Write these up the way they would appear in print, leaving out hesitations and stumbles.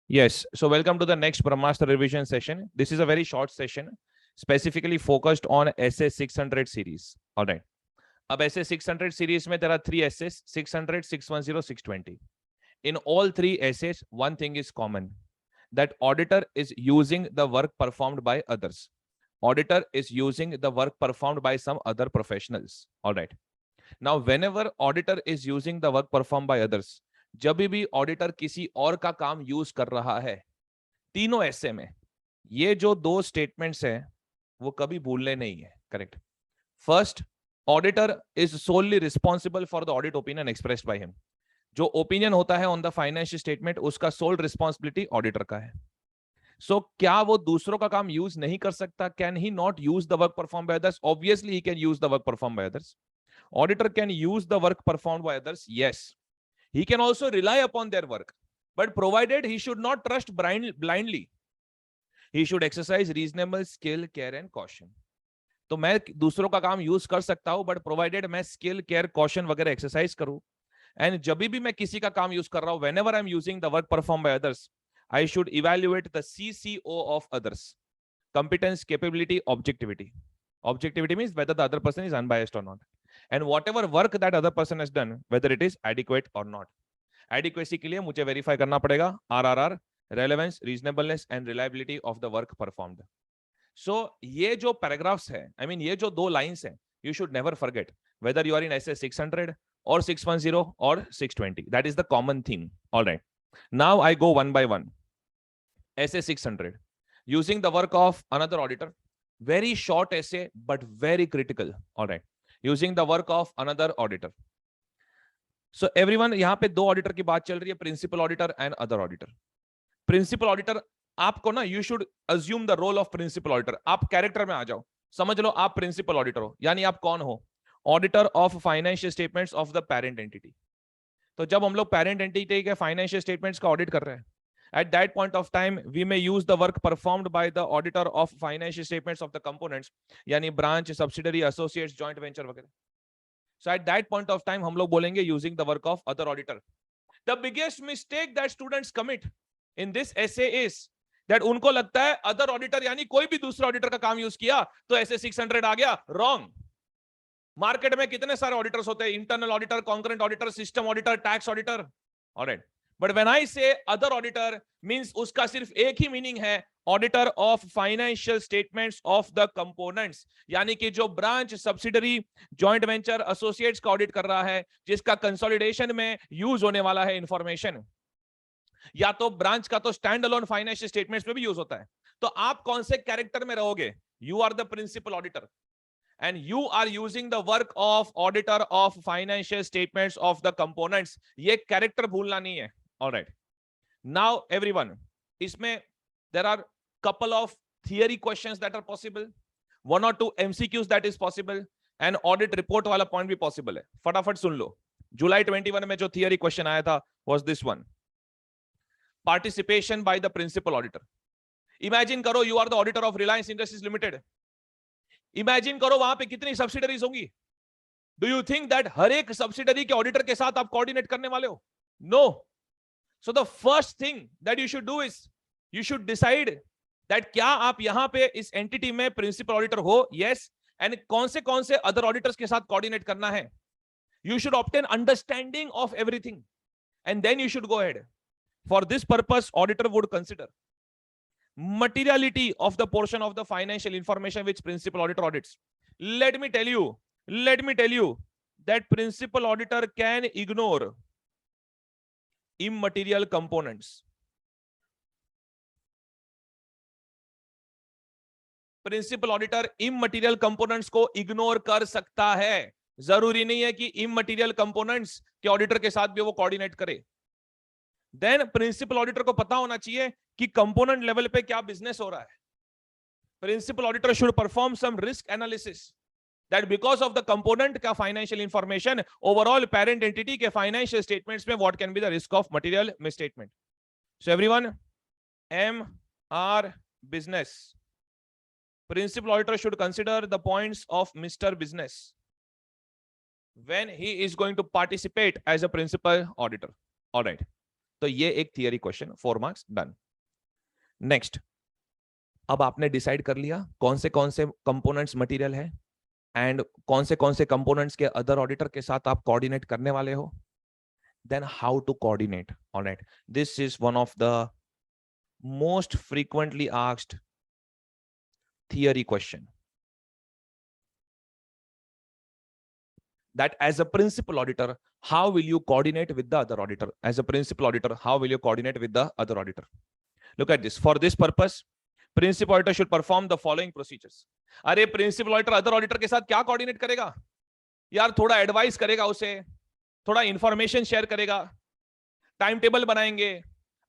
Yes, so welcome to the next Brahmastra revision session. This is a very short session, specifically focused on SA 600 series. All right. अब SA 600 series में there are three essays: 600, 610, 620. In all three essays, one thing is common: that auditor is using the work performed by others. Auditor is using the work performed by some other professionals. All right. Now, whenever auditor is using the work performed by others, जब भी auditor किसी और का काम use कर रहा है, तीनों ऐसे में ये जो दो स्टेटमेंट्स हैं वो कभी भूलने नहीं है. Correct. First, auditor is solely responsible for the audit opinion expressed by him. जो ओपिनियन होता है ऑन द फाइनेंशियल स्टेटमेंट, उसका सोल रिस्पॉन्सिबिलिटी ऑडिटर का है. सो क्या वो दूसरों का काम यूज नहीं कर सकता? Can he not use the work perform by others? Obviously he can use the work perform by others. Auditor can use the work performed by others. Yes, he can also rely upon their work, but provided he should not trust blindly. He should exercise reasonable skill, care and caution. तो मैं दूसरों का काम use कर सकता हूं, but provided मैं skill, care, caution वगैरह एक्सरसाइज करूं. एंड जब भी मैं किसी का काम यूज कर रहा हूं, whenever I'm using the work performed by others, I should evaluate the CCO of others: competence, capability, objectivity. Objectivity means whether the other person is unbiased or not, and whatever work that other person has done, whether it is adequate or not. Adequacy के लिए मुझे verify करना पड़ेगा RRR, relevance, reasonableness and reliability of the work performed. So ये जो paragraphs है, I mean ये जो दो lines हैं, you should never forget whether you are in SA 600 or 610 or 620. That is the common theme. All right. Now I go one by one. SA 600, using the work of another auditor. Very short essay, but very critical. All right. Using the work of another auditor. So everyone, यहाँ पे दो auditor की बात चल रही है, principal auditor and other auditor. Principal auditor, आपको ना, you should assume the role of principal auditor. आप कैरेक्टर में आ जाओ, समझ लो आप प्रिंसिपल ऑडिटर हो. यानी आप कौन हो? Auditor of financial statements of the parent entity. तो जब हम लोग पेरेंट एंटिटी के फाइनेंशियल स्टेटमेंट्स का ऑडिट कर रहे हैं, at that point of time we may use the work performed by the auditor of financial statements of the components, yani branch, subsidiary, associates, joint venture वगैरह. So at that point of time हम लोग बोलेंगे using the work of other auditor. The biggest mistake that students commit in this essay is that उनको लगता है other auditor यानी कोई भी दूसरा ऑडिटर का काम यूज किया तो ऐसे 600 आ गया. Wrong. मार्केट में कितने सारे ऑडिटर्स होते हैं? Internal auditor, concurrent auditor, system auditor, tax auditor. Alright. But when I से अदर ऑडिटर, मींस उसका सिर्फ एक ही मीनिंग है, auditor of financial statements of the components. यानी कि जो branch, subsidiary, joint venture, associates का ऑडिट कर रहा है, जिसका कंसोलिडेशन में यूज होने वाला है इंफॉर्मेशन. या तो ब्रांच का तो स्टैंड अलोन फाइनेंशियल स्टेटमेंट्स में भी यूज होता है. तो आप कौन से कैरेक्टर में रहोगे? You are the principal auditor and you are using the work of auditor of financial statements of the components. ये character भूलना नहीं है. All right. Now everyone, इसमें there are couple of theory questions that are possible, one or two MCQs that is possible, and audit report वाला point भी possible है. फटाफट सुन लो. जुलाई 21 में जो theory question आया था was this one: participation by the principal auditor. Imagine करो you are the auditor of Reliance Industries Limited. Imagine करो वहां पे कितनी सब्सिडरीज होंगी. डू यू थिंक दैट हर एक सब्सिडरी के ऑडिटर के साथ आप कोऑर्डिनेट करने वाले हो? No. So the first thing that you should do is you should decide that क्या आप यहां पे इस एंटिटी में प्रिंसिपल ऑडिटर हो? यस. एंड कौन से अदर ऑडिटर्स के साथ कोऑर्डिनेट करना है? You should obtain understanding of everything and then you should go ahead. For this purpose auditor would consider materiality of the portion of the financial information which principal auditor audits. Let me tell you that principal auditor can ignore immaterial components. Principal auditor immaterial components को ignore कर सकता है. जरूरी नहीं है कि immaterial components के auditor के साथ भी वो कोऑर्डिनेट करे. देन प्रिंसिपल ऑडिटर को पता होना चाहिए कि कंपोनेंट लेवल पे क्या बिजनेस हो रहा है. Principal auditor should perform some risk analysis that because of the component का financial information, overall parent entity के फाइनेंशियल स्टेटमेंट्स में what can be the risk of material misstatement. So everyone, M R business, principal auditor should consider the points of mister business when he is going to participate as a principal auditor. All right. तो ये एक theory question, 4 marks, done. Next, अब आपने decide कर लिया कौन से components material है एंड कौन से कंपोनेंट्स के अदर ऑडिटर के साथ आप कोऑर्डिनेट करने वाले हो। Then how to coordinate, alright, this is one of the most frequently asked theory question, that as a principal auditor how will you coordinate with the other auditor, as a principal auditor how will you coordinate with the other auditor. Look at this, for this purpose principal auditor should perform the following procedures. अरे principal auditor other auditor के साथ क्या coordinate करेगा यार, थोड़ा advice करेगा उसे, थोड़ा इंफॉर्मेशन शेयर करेगा, टाइम टेबल बनाएंगे,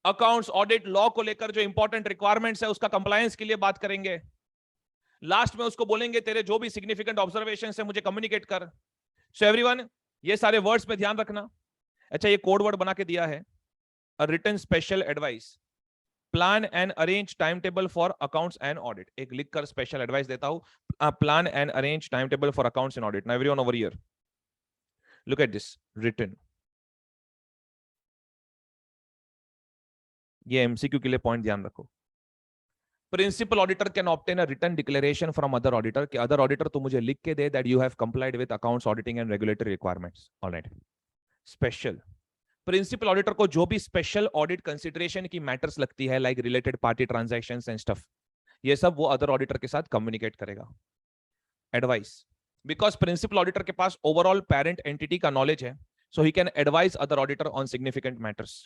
अकाउंट्स ऑडिट लॉ को लेकर जो इंपॉर्टेंट रिक्वायरमेंट्स है उसका कंप्लायंस के लिए बात करेंगे, लास्ट में उसको बोलेंगे तेरे जो भी सिग्निफिकेंट ऑब्जर्वेशन है मुझे कम्युनिकेट कर। सो एवरीवन, ये सारे वर्ड्स पे ध्यान रखना। अच्छा, ये कोड वर्ड बना के दिया है, a written special advice, plan and arrange time table for accounts and audit. एक लिखकर स्पेशल एडवाइस देता हूं, plan and arrange time table for accounts and audit. Now everyone over here, look at this written. ये MCQ के लिए point ध्यान रखो। Principal auditor can obtain a written declaration from other auditor, कि other auditor तो मुझे लिख के दे that you have complied with accounts auditing and regulatory requirements, alright. Special, principal auditor को जो भी स्पेशल ऑडिट कंसिडरेशन की मैटर्स लगती है, like related party transactions and stuff, ये सब वो अदर ऑडिटर के साथ कम्युनिकेट करेगा। एडवाइस, बिकॉज प्रिंसिपल ऑडिटर के पास ओवरऑल पेरेंट एंटिटी का नॉलेज है, so he can advise other auditor on significant matters.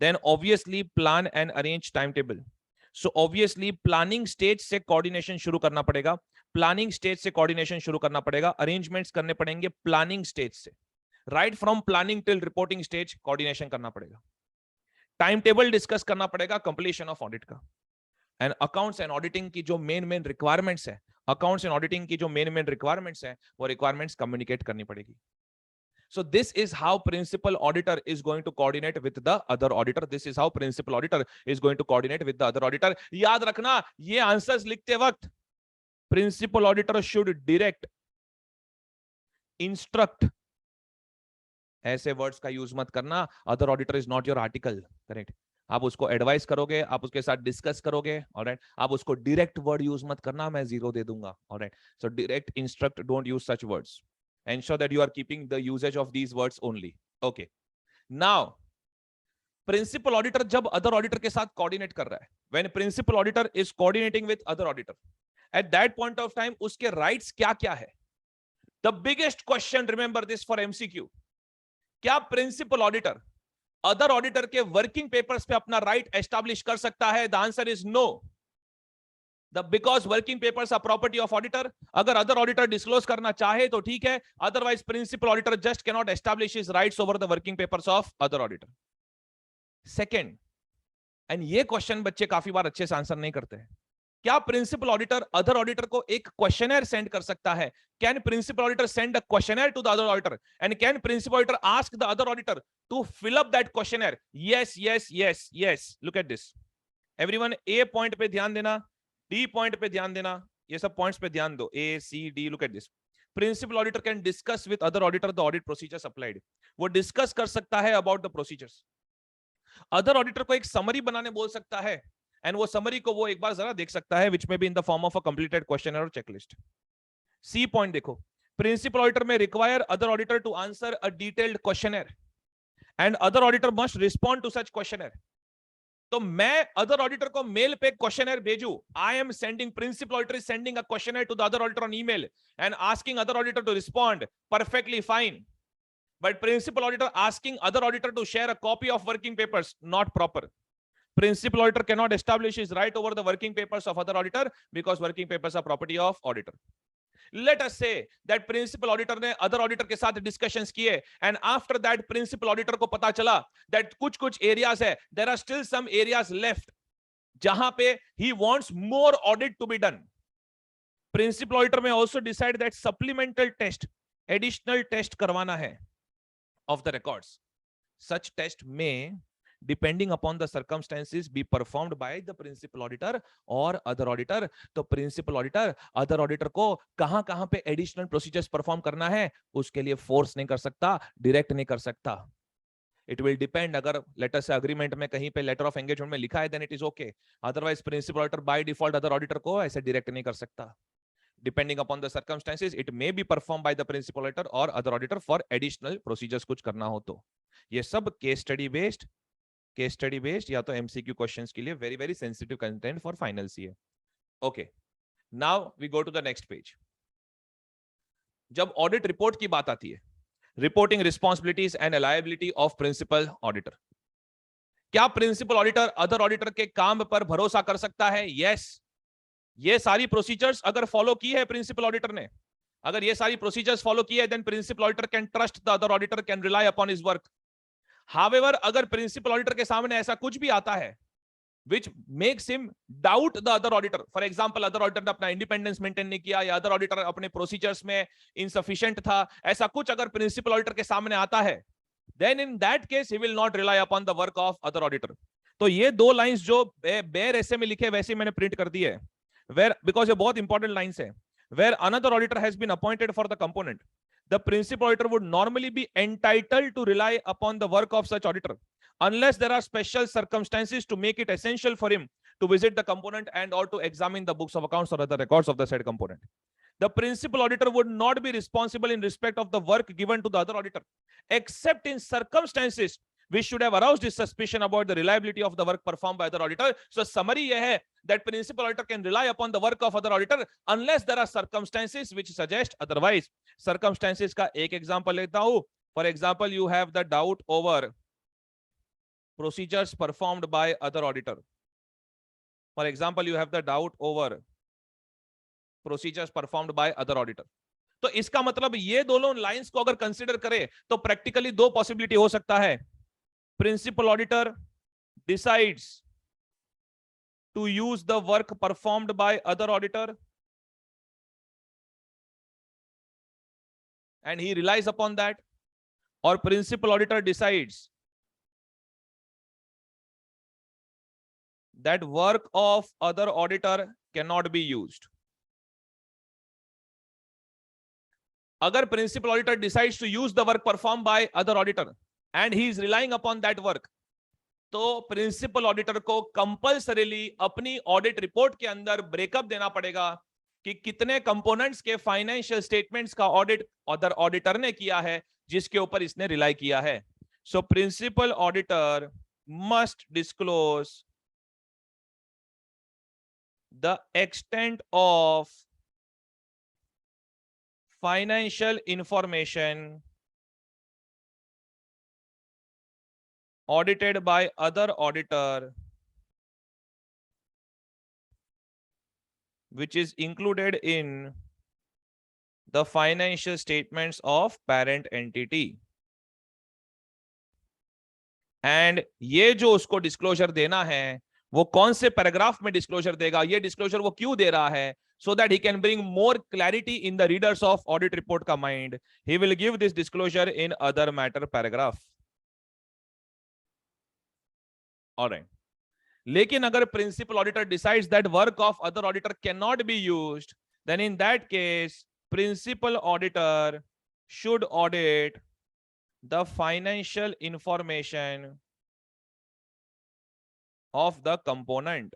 Then obviously plan and arrange time table, so obviously planning stage से coordination शुरू करना पड़ेगा, प्लानिंग स्टेज से coordination शुरू करना पड़ेगा, अरेंजमेंट्स करने पड़ेंगे प्लानिंग स्टेज से, right from planning till reporting stage coordination करना पड़ेगा, टाइम टेबल डिस्कस करना पड़ेगा कंप्लीशन ऑफ ऑडिट का, एंड अकाउंट्स एंड ऑडिटिंग की जो मेन रिक्वायरमेंट्स है, अकाउंट्स एंड ऑडिटिंग की जो मेन रिक्वायरमेंट्स है वो रिक्वायरमेंट्स कम्युनिकेट करनी पड़ेगी। So this is how principal auditor is going to coordinate with the other auditor. This is how principal auditor is going to coordinate with the other auditor. याद रखना, ये answers लिखते वक्त principal auditor should direct, instruct, ऐसे words का use मत करना। other auditor is not your article, correct? आप उसको एडवाइस करोगे, आप उसके साथ डिस्कस करोगे, ऑलराइट, आप उसको डायरेक्ट वर्ड यूज मत करना, मैं 0 दे दूंगा, alright. So direct, instruct, don't use such words, ensure that you are keeping the usage of these words only. Okay, now principal auditor जब other auditor के साथ coordinate कर रहा है, when principal auditor is coordinating with other auditor, at that point of time उसके rights क्या क्या है? The biggest question, remember this for MCQ, क्या principal auditor other auditor के working papers पे अपना right establish कर सकता है? The answer is no. Because working papers are property of auditor, अगर other auditor disclose करना चाहे तो ठीक है, otherwise principal auditor just cannot establish his rights over the working papers of other auditor. Second, and ये question बच्चे काफी बार अच्छे से आंसर नहीं करते हैं, क्या प्रिंसिपल ऑडिटर अदर ऑडिटर को एक क्वेश्चनर सेंड कर सकता है? Can principal auditor send a questionnaire to the other auditor, and can principal auditor ask the other auditor to fill up that questionnaire? Yes yes yes yes, look at this everyone, a point पे ध्यान देना, D point पे ध्यान देना, ये सब points पे ध्यान दो, A C D, look at this. Principal auditor can discuss with other auditor the audit procedures applied, वो डिस्कस कर सकता है about the procedures. Other auditor को एक समरी बनाने बोल सकता है, एंड वो समरी को वो एक बार जरा देख सकता है, which may be in the form of a completed questionnaire और चेकलिस्ट। सी पॉइंट देखो, principal auditor may require other auditor to answer a detailed questionnaire and other auditor must respond to such questionnaire. तो मैं other auditor को mail पे questionnaire भेजू, I am sending, principal auditor is sending a questionnaire to the other auditor on email and asking other auditor to respond, perfectly fine. But principal auditor asking other auditor to share a copy of working papers, not proper. Principal auditor cannot establish his right over the working papers of other auditor because working papers are property of auditor. Let us say that principal auditor ने other auditor के साथ discussions किए, and after that principal auditor को पता चला that कुछ areas है, there are still some areas left जहां पे he wants more audit to be done. Principal auditor may also decide that supplemental test, additional test करवाना है of the records. Such test may, depending upon the circumstances, be performed by the principal auditor or other auditor. तो principal auditor other auditor को कहां पे additional procedures perform करना है उसके लिए force नहीं कर सकता, direct नहीं कर सकता. इट विल डिपेंड, अगर लेटर से अग्रीमेंट में कहीं पे लेटर ऑफ एंगेजमेंट में लिखा है then it is okay, otherwise principal auditor by default other auditor को ऐसे डायरेक्ट नहीं कर सकता. Depending upon the circumstances it may be perform by the principal auditor और other auditor for additional procedures कुछ करना हो तो. ये सब केस स्टडी बेस्ड या तो एमसीक्यू क्वेश्चंस के लिए very very sensitive content for final CA. Okay, now we go to the next page. जब ऑडिट रिपोर्ट की बात आती है, reporting responsibilities and liability of principal auditor. क्या प्रिंसिपल ऑडिटर अदर ऑडिटर के काम पर भरोसा कर सकता है? यस. ये सारी प्रोसीजर्स अगर फॉलो की है प्रिंसिपल ऑडिटर ने, अगर ये सारी प्रोसीजर्स फॉलो की है then principal auditor can trust the other auditor, can rely upon his work. However अगर प्रिंसिपल ऑडिटर के सामने ऐसा कुछ भी आता है which makes him doubt the other auditor, for example other auditor ने अपना इंडिपेंडेंस मेंटेन नहीं किया या अदर ऑडिटर अपने प्रोसीजर्स में इनसफिशिएंट था, ऐसा कुछ अगर प्रिंसिपल ऑडिटर के सामने आता है then in that case he will not rely upon the work of other auditor. तो ये दो लाइंस जो बेयर ऐसे में लिखे वैसे मैंने प्रिंट कर दी है, where because ये बहुत इंपॉर्टेंट लाइंस है, where another auditor has been appointed for the component, the principal auditor would normally be entitled to rely upon the work of such auditor unless there are special circumstances to make it essential for him to visit the component and or to examine the books of accounts or other records of the said component. The principal auditor would not be responsible in respect of the work given to the other auditor except in circumstances which should have aroused his suspicion about the reliability of the work performed by other auditor. So summary यह है that principal auditor can rely upon the work of other auditor unless there are circumstances which suggest otherwise. Circumstances का एक example लेता हूं. For example, you have the doubt over procedures performed by other auditor. For example, you have the doubt over procedures performed by other auditor. तो इसका मतलब ये दोनों lines को अगर कंसीडर करें तो प्रैक्टिकली दो पॉसिबिलिटी हो सकता है. Principal auditor decides to use the work performed by other auditor and he relies upon that, or principal auditor decides that work of other auditor cannot be used. Agar principal auditor decides to use the work performed by other auditor and he is relying upon that work, तो principal auditor को compulsorily अपनी audit report के अंदर breakup देना पड़ेगा कि कितने components के फाइनेंशियल स्टेटमेंट्स का ऑडिट अदर ऑडिटर ने किया है जिसके ऊपर इसने रिलाई किया है. So principal auditor must disclose the extent of financial information audited by other auditor which is included in the financial statements of parent entity. and ये जो उसको डिस्क्लोजर देना है वो कौन से पैराग्राफ में डिस्क्लोजर देगा, ये डिस्क्लोजर वो क्यों दे रहा है, so that he can bring more clarity in the readers of audit report का mind. He will give this disclosure in other matter paragraph. Alright. लेकिन अगर principal auditor decides that work of other auditor can not be used, then in that case principal auditor should audit the financial information of the component.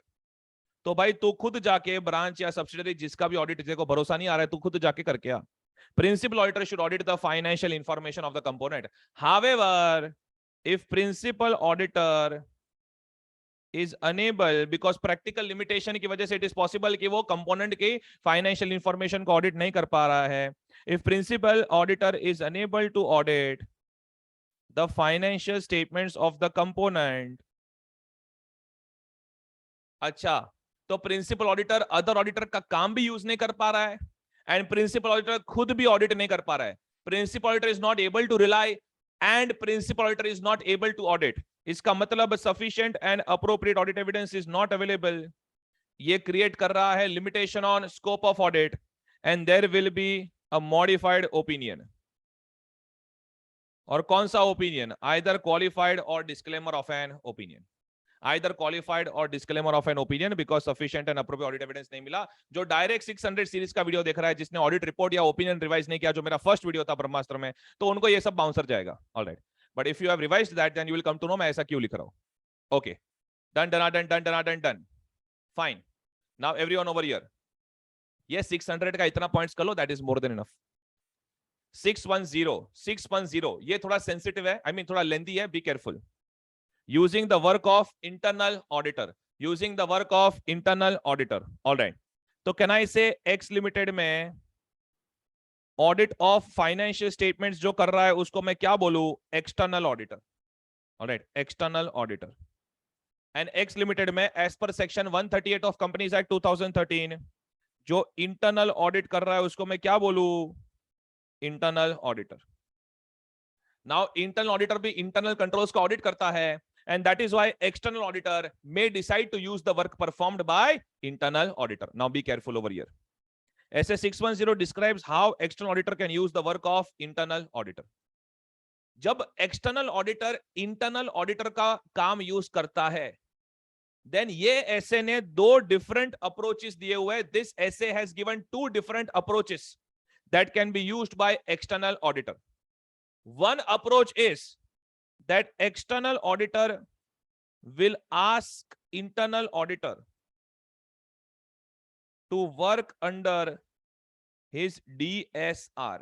तो भाई तू खुद जाके branch या subsidiary जिसका भी ऑडिट तेरे को भरोसा नहीं आ रहा है, तू खुद जाके करके आ. Principal auditor should audit the financial information of the component. However if principal auditor is unable, because practical limitation की वजह से it is possible कि वो component की financial information को audit नहीं कर पा रहा है. If principal auditor is unable to audit the financial statements of the component, अच्छा तो प्रिंसिपल ऑडिटर अदर ऑडिटर का काम भी यूज नहीं कर पा रहा है एंड प्रिंसिपल ऑडिटर खुद भी ऑडिट नहीं कर पा रहा है. Principal auditor is not able to rely and principal auditor is not able to audit. इसका मतलब sufficient and appropriate audit evidence is not available. ये क्रिएट कर रहा है limitation on scope of audit and there will be a modified opinion. और कौन सा opinion? Either qualified और disclaimer of an opinion. Either qualified और disclaimer of an opinion because sufficient and appropriate audit evidence नहीं मिला. जो direct 600 series का video देख रहा है जिसने ऑडिट रिपोर्ट या ओपिनियन रिवाइज नहीं किया, जो मेरा फर्स्ट वीडियो था ब्रह्मास्त्र में, तो उनको ये सब बाउंसर जाएगा. Alright, but if you have revised that, then you will come to know मैं ऐसा क्यों लिख रहा हूं. Okay, done, done. Fine. Now everyone over here. Yes, 600 का इतना पॉइंट्स कर लो, that is more than enough. 610 ये थोड़ा सेंसिटिव है, I mean थोड़ा लेंथी है, be careful. Using the work of internal auditor. All right. तो can I say X Limited में ऑडिट ऑफ फाइनेंशियल स्टेटमेंट्स जो कर रहा है उसको मैं क्या बोलूं? External auditor. Alright, external auditor. And X limited में as per section 138 of companies act 2013 जो इंटरनल ऑडिट कर रहा है उसको मैं क्या बोलूं? Internal auditor. Now internal auditor भी इंटरनल कंट्रोल्स का ऑडिट करता है, and that is why external auditor may decide to use the work performed by internal auditor. Now be careful over here. SA 610 describes how external auditor can use the work of internal auditor. जब external auditor internal auditor का काम use करता है, then ये SA ने दो different approaches दिए हुए. This SA has given two different approaches that can be used by external auditor. One approach is that external auditor will ask internal auditor to work under his DSR.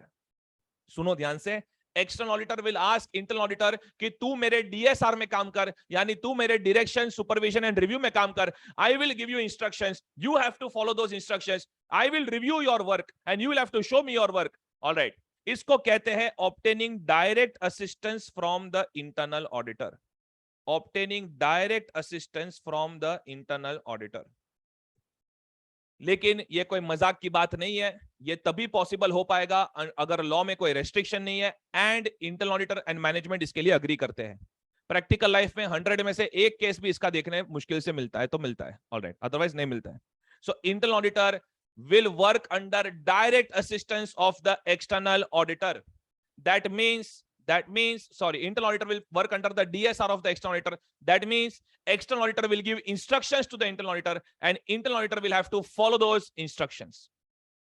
सुनो ध्यान से, external auditor will ask internal auditor कि तू मेरे DSR में काम कर, यानी तू मेरे डायरेक्शन, सुपरविजन एंड रिव्यू में काम कर. I will give you instructions, you have to follow those instructions. I will review your work and you will have to show me your work. Alright, इसको कहते हैं obtaining direct assistance from the internal auditor. Obtaining direct assistance from the internal auditor. लेकिन ये कोई मजाक की बात नहीं है. ये तभी पॉसिबल हो पाएगा अगर लॉ में कोई रेस्ट्रिक्शन नहीं है and internal auditor and management इसके लिए अग्री करते हैं. प्रैक्टिकल लाइफ में 100 में से एक केस भी इसका देखने मुश्किल से मिलता है तो मिलता है, ऑलराइट, अदरवाइज नहीं मिलता है. So internal auditor will work under direct assistance of the external auditor. That means internal auditor will work under the DSR of the external auditor. That means external auditor will give instructions to the internal auditor and internal auditor will have to follow those instructions.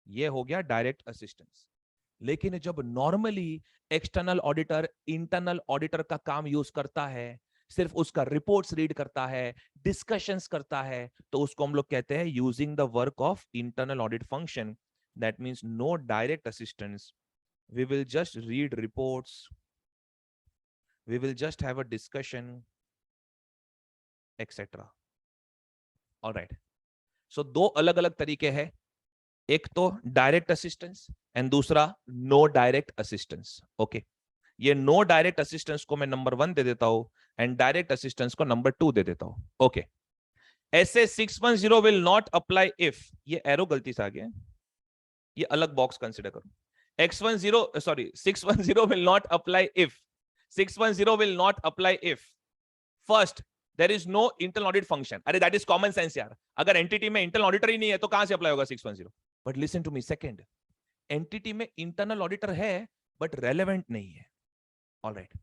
ये हो गया direct assistance. लेकिन जब normally external auditor internal auditor का काम use करता है, सिर्फ उसका रिपोर्ट्स रीड करता है, डिस्कशंस करता है, तो उसको हम लोग कहते हैं using the work of internal audit function. That means no direct assistance. We will just read reports, we will just have a discussion etcetera. Alright, so दो अलग अलग तरीके हैं. एक तो डायरेक्ट असिस्टेंस एंड दूसरा नो डायरेक्ट असिस्टेंस. ओके, ये no direct assistance को मैं नंबर 1 दे देता हूं एंड डायरेक्ट असिस्टेंस को नंबर 2 दे देता हूं. Okay, SA 610 will not apply if, ये एरो गलती से आ गया, ये अलग बॉक्स कंसीडर करो. 610 will not apply if 610 will not apply if first there is no internal audit function. अरे दैट इज कॉमन सेंस यार. अगर एंटिटी में इंटरनल ऑडिटर ही नहीं है तो कहां से अप्लाई होगा 610? But listen to me, second, entity में इंटरनल ऑडिटर है बट रेलेवेंट नहीं है. ऑलराइट,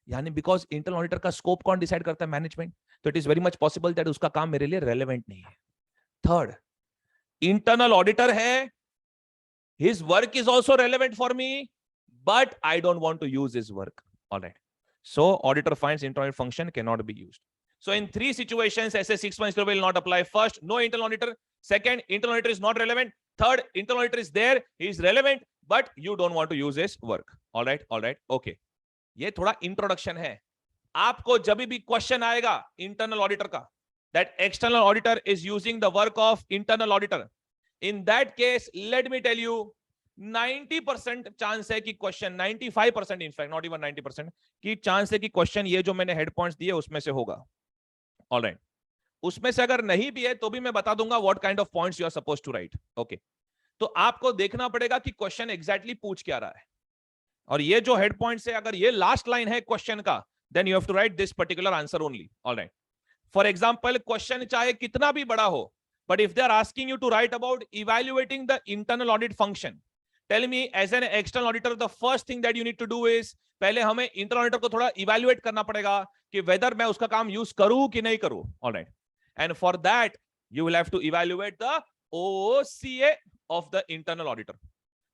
यानी बिकॉज इंटरनल ऑडिटर का स्कोप कौन डिसाइड करता है? मैनेजमेंट. तो it is very much possible that उसका काम मेरे लिए रेलेवेंट नहीं है. थर्ड, इंटरनल ऑडिटर है, his work is also relevant for me but I don't want to use his work. Alright, so auditor finds internal function can not be used. So in 3 situations, SA 610 will not apply. First, no internal auditor. Second, internal auditor is not relevant. Third, internal auditor is there, he is relevant, but you don't want to use his work. All right, okay. ये थोड़ा introduction है. आपको जब भी question आएगा internal auditor का, that external auditor is using the work of internal auditor, in that case, let me tell you, 90% chance है कि क्वेश्चन, 95% इनफैक्ट, नॉट इवन 90% की चांस है कि क्वेश्चन ये जो मैंने हेड पॉइंट्स दिए उसमें से होगा. ऑलराइट, उसमें से अगर नहीं भी है तो भी मैं बता दूंगा what kind of points you are supposed to write. Okay, तो आपको देखना पड़ेगा कि क्वेश्चन एग्जैक्टली पूछ क्या रहा है. और ये जो हेड पॉइंट्स है, अगर ये लास्ट लाइन है क्वेश्चन का, then you have to write this particular answer only. Alright, for example, question चाहे कितना भी बड़ा हो, but if they are asking you to write about evaluating the internal audit function, tell me as an external auditor the first thing that you need to do is, पहले हमें internal auditor को थोड़ा evaluate करना पड़ेगा कि weather मैं उसका काम यूज करूं कि नहीं करूं. Alright, and for that you will have to evaluate the OCA of the internal auditor.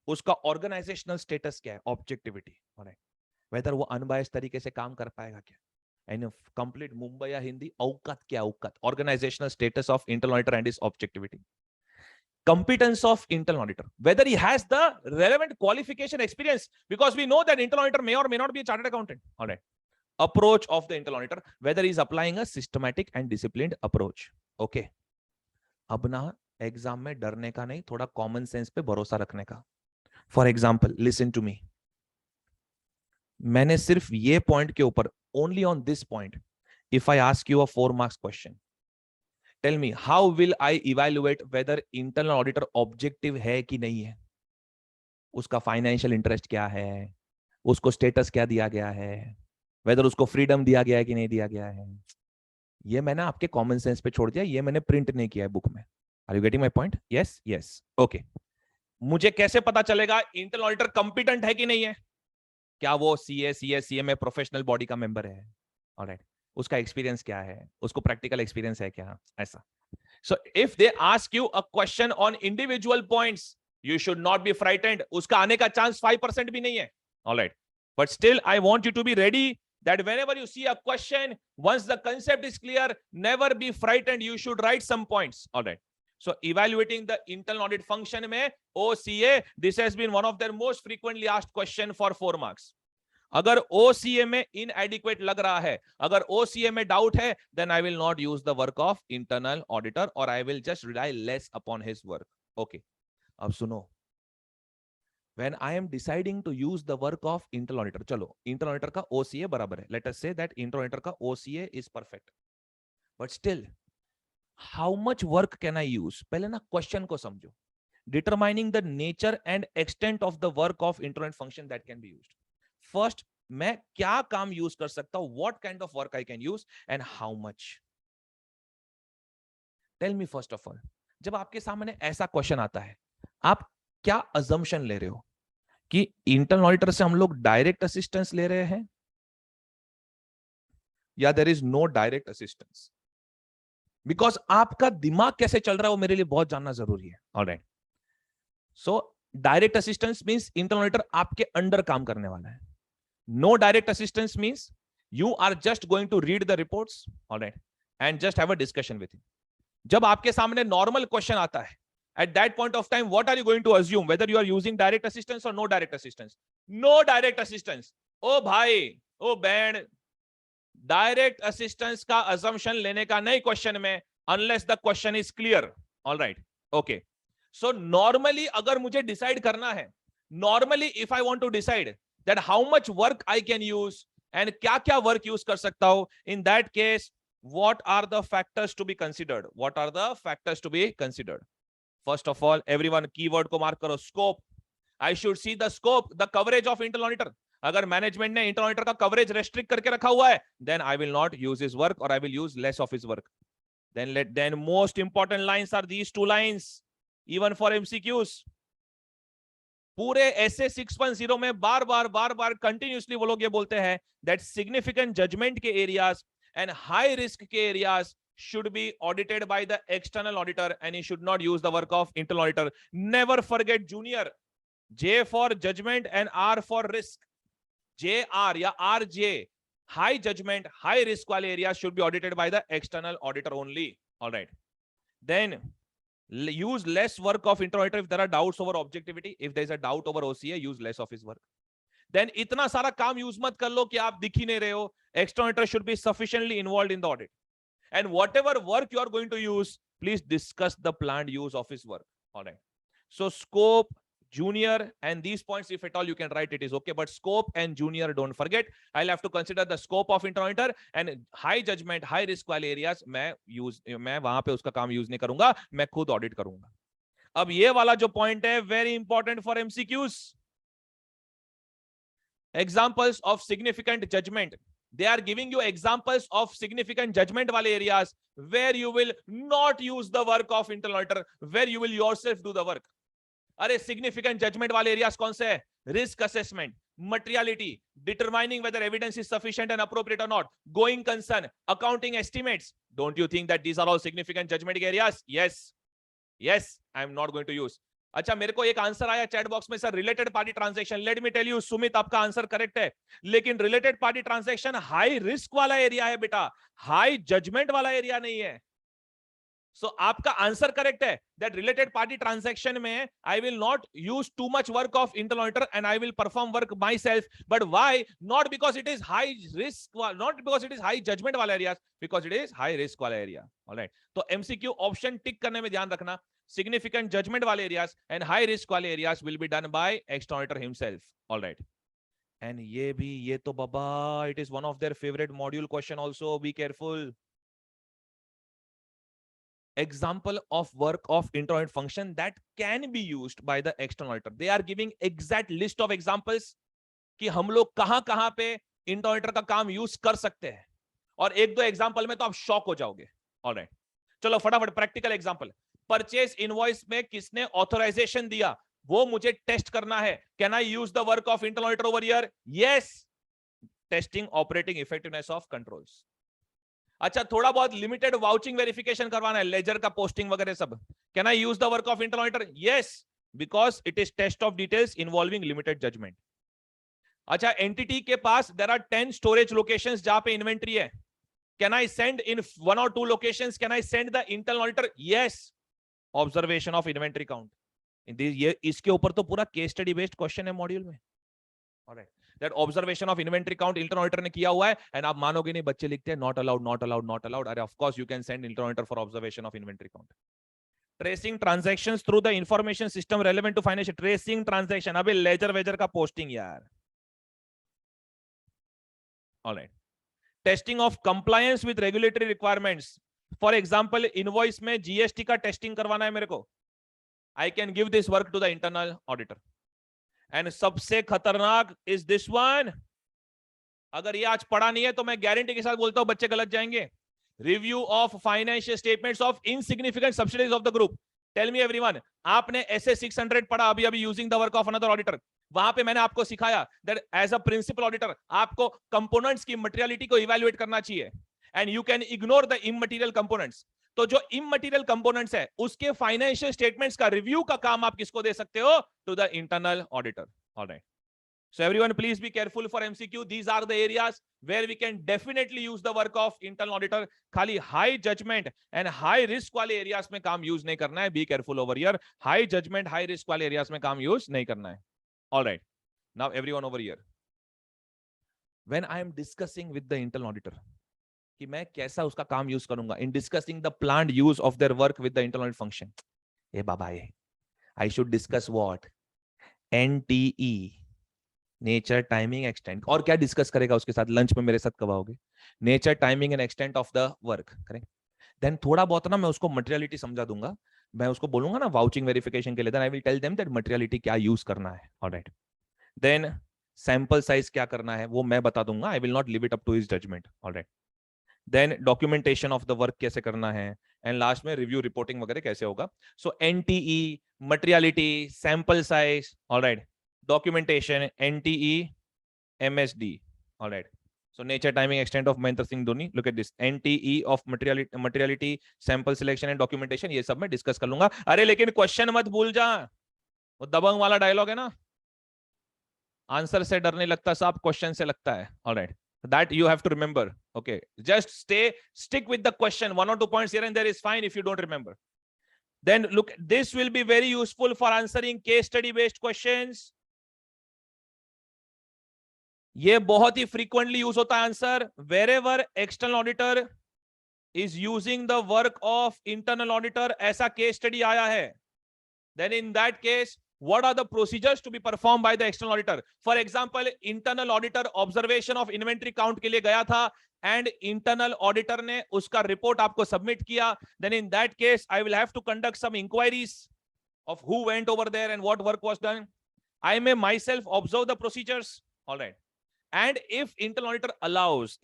उसका ऑर्गेनाइजेशनल स्टेटस क्या है, ऑब्जेक्टिविटी. ऑलराइट, वेदर वो अनबायस्ड तरीके से काम कर पाएगा क्या, एंड कंप्लीट मुंबई या हिंदी, औकात क्या औकात, organisational status of internal auditor and is objectivity, competence of internal auditor, whether he has the relevant qualification experience, because we know that internal auditor may or may not be a chartered accountant. All right. Approach of the internal auditor, whether he is applying a systematic and disciplined approach. Okay. अब ना exam में डरने का नहीं, थोड़ा common sense पे भरोसा रखने का. For example, listen to me, मैंने सिर्फ ये पॉइंट के ऊपर, only on this point, if I ask you a 4 marks question, tell me how will I evaluate whether internal auditor objective है कि नहीं है, उसका फाइनेंशियल इंटरेस्ट क्या है, उसको स्टेटस क्या दिया गया है, वेदर उसको फ्रीडम दिया गया है कि नहीं दिया गया है. ये मैंने आपके कॉमन सेंस पे छोड़ दिया, ये मैंने प्रिंट नहीं किया है बुक में. Are you getting my point? Yes yes okay. मुझे कैसे पता चलेगा इंटरनल ऑडिटर कंपिटेंट है कि नहीं है? क्या वो सीए में प्रोफेशनल बॉडी का मेंबर है? ऑलराइट. उसका एक्सपीरियंस क्या है, उसको प्रैक्टिकल एक्सपीरियंस है क्या, ऐसा. So if they ask you a question on individual points, you should not be frightened. उसका आने का चांस 5% भी नहीं है. Alright. But still I want you to be ready that whenever you see a question, once the concept is clear, never be frightened, you should write some points. All right. So evaluating the internal audit function mein OCA, this has been one of their most frequently asked question for 4 marks. अगर OCA में inadequate लग रहा है, अगर OCA में doubt है, then I will not use the work of internal auditor, or I will just rely less upon his work. Okay. अब सुनो, when I am deciding to use the work of internal auditor, चलो internal auditor का OCA बराबर है, let us say that internal auditor का OCA is perfect, but still how much work can I use? पहले ना question को समझो. Determining the nature and extent of the work of internal audit function that can be used. First, मैं क्या काम use कर सकता हूं, what kind of work I can use and how much. Tell me first of all, जब आपके सामने ऐसा क्वेश्चन आता है, आप क्या assumption ले रहे हो कि इंटरनल ऑडिटर से हम लोग डायरेक्ट असिस्टेंस ले रहे हैं या there is no direct assistance? Because आपका दिमाग कैसे चल रहा है वो मेरे लिए बहुत जानना जरूरी है. Alright. So direct assistance means internal auditor आपके अंडर काम करने वाला है. No direct assistance means you are just going to read the reports, alright, and just have a discussion with him. जब आपके सामने नॉर्मल क्वेश्चन आता है, at that point of time, what are you going to assume? Whether you are using direct assistance or no direct assistance? No direct assistance. Oh bhai, oh band, direct assistance का assumption लेने का नहीं question में, unless the question is clear. All right. Okay. So normally अगर मुझे decide करना है, normally if I want to decide that how much work I can use and क्या क्या work use कर सकता हूं, in that case, what are the factors to be considered? What are the factors to be considered? First of all, everyone keyword को mark करो, scope. I should see the scope, the coverage of internal auditor. अगर management ने internal auditor का coverage restrict करके रखा हुआ है, then I will not use his work or I will use less of his work. Then most important lines are these 2 lines, even for MCQs. पूरे SA 6.0 में बार बार continuously वो लोग ये बोलते हैं that significant judgment के एरियाज and high risk के areas should be audited by the external auditor and he should not use the work of internal auditor. Never forget junior. J for judgment and R for risk. JR या RJ, high judgment, high risk wale areas should be audited by the external auditor only. All right. Then use less work of internal auditor if there are doubts over objectivity. If there is a doubt over OCA, use less of his work. Then इतना सारा काम use मत कर लो कि आप दिख ही नहीं रहे हो. External auditor should be sufficiently involved in the audit. And whatever work you are going to use, please discuss the planned use of his work. All right. So scope, junior, and these points, if at all you can write it, is okay. But scope and junior, don't forget. I'll have to consider the scope of internal auditor and high judgment, high risk वाले areas मैं वहां पे उसका काम use नहीं करूंगा, मैं खुद ऑडिट करूंगा. अब ये वाला जो पॉइंट है, very important for MCQs. Examples of significant judgment. They are giving you examples of significant judgment wale areas where you will not use the work of internal auditor, where you will yourself do the work. अरे significant judgment wale areas कौन से है? Risk assessment, materiality, determining whether evidence is sufficient and appropriate or not, going concern, accounting estimates. Don't you think that these are all significant judgment areas? Yes. Yes, I am not going to use. अच्छा, मेरे को एक answer आया chat box में, sir related party transaction. Let me tell you Sumit, आपका answer correct है, लेकिन related party transaction high risk वाला एरिया है बेटा, हाई जजमेंट वाला एरिया नहीं है। सो आपका आंसर करेक्ट है दैट रिलेटेड पार्टी ट्रांजैक्शन में I will not use too much work of internal auditor and I will perform work myself, but why? Not because it is high risk, not because it is high judgement वाला area, because it is high risk वाला area. Alright, तो MCQ option tick करने में ध्यान रखना, significant judgment wale areas and high risk wale areas will be done by external auditor himself. All right, and ye to baba, it is one of their favorite module question also, be careful. Example of work of internal audit function that can be used by the external auditor. They are giving exact list of examples कि हम लोग कहां पे internal auditor का काम use कर सकते हैं, और एक दो एग्जांपल में तो आप शॉक हो जाओगे। ऑलराइट, चलो फटाफट प्रैक्टिकल एग्जांपल। परचेज इनवॉइस में किसने ऑथराइजेशन दिया, वो मुझे टेस्ट करना है। Can I use the work of internal auditor over here? Yes, testing operating effectiveness of controls. अच्छा, थोड़ा बहुत लिमिटेड वाउचिंग वेरिफिकेशन करवाना है, लेजर का पोस्टिंग वगैरह सब। Can I use the work of internal auditor? Yes, because it is test of details involving limited judgment. अच्छा, entity के पास देयर आर 10 स्टोरेज लोकेशंस जहां पे इन्वेंट्री है। Can I send in 1 or 2 locations, can I send the internal auditor? Yes, observation of inventory count. ये इसके ऊपर तो पूरा केस स्टडी बेस्ड क्वेश्चन है मॉड्यूल में। Alright, that observation of inventory count internal auditor ने किया हुआ है, एंड आप मानोगे नहीं, बच्चे लिखते हैं not allowed, not allowed, not allowed. अरे of course you can send internal auditor for observation of inventory count. Tracing transactions through the information system relevant to financial. Tracing transaction, अबे लेजर वेजर का पोस्टिंग यार। Alright, testing of compliance with regulatory requirements. For example, invoice में GST का testing करवाना है मेरे को, I can give this work to the internal auditor. And सबसे खतरनाक इज दिस वन, अगर ये आज पढ़ा नहीं है तो मैं गारंटी के साथ बोलता हूं बच्चे गलत जाएंगे। Review of financial statements of insignificant subsidies of the group. Tell me everyone, आपने एसए 600 पढ़ा अभी अभी, using the work of another auditor. वहां पे मैंने आपको सिखाया that as a principal auditor आपको कंपोनेंट्स की मटेरियलिटी को इवैल्यूएट करना चाहिए, and you can ignore the immaterial components. तो जो इमटेरियल कंपोनेंट्स है उसके फाइनेंशियल स्टेटमेंट्स का रिव्यू का काम आप किसको दे सकते हो? To the internal auditor. Alright, so everyone please be careful for MCQ. These are the areas where we can definitely use the work of internal auditor. खाली high judgment and high risk वाले areas में काम use नहीं करना है, be careful over here. High judgment, high risk वाले areas में काम use नहीं करना है। All right, now everyone over here, when I am discussing with the internal auditor कि मैं कैसा उसका काम यूज करूंगा, in discussing the planned use of their work with the internal audit function, ए बाबा ये I should discuss what? NTE, nature timing extent. और क्या discuss करेगा उसके साथ? लंच में मेरे साथ कब आओगे? Nature timing and extent of the work correct. Then थोड़ा बहुत ना मैं उसको मटेरियलिटी समझा दूंगा, मैं उसको बोलूंगा ना वाउचिंग वेरिफिकेशन के लिए, then I will tell them that materiality क्या यूज करना है। ऑलराइट, देन सैंपल साइज क्या करना है वो मैं बता दूंगा, I will not leave it up to his judgement. Alright, then documentation of the work कैसे करना है, एंड लास्ट में रिव्यू रिपोर्टिंग वगैरह कैसे होगा। So NTE, materiality, sample size, alright, documentation, NTE, MSD. All right, so nature timing extent of Mahendra Singh Dhoni, look at this, NTE of materiality, sample selection and documentation, ये सब मैं discuss कर लूंगा। अरे लेकिन क्वेश्चन मत भूल जा, वो दबंग वाला डायलॉग है ना, आंसर से डर नहीं लगता साहब, क्वेश्चन से लगता है। All right, that you have to remember. Okay, just stick with the question, 1 or 2 points here and there is fine if you don't remember. Then look, this will be very useful for answering case study based questions. ये बहुत ही frequently use होता है answer, wherever external auditor is using the work of internal auditor, ऐसा case study आया है, then in that case what are the procedures to be performed by the external auditor? For example, internal auditor observation of inventory count के लिए गया था, and internal auditor ने उसका report आपको सबमिट किया, then in that case I will have to conduct some inquiries of who went over there and what work was done. I may myself observe the procedures. All right, and if internal auditor allows,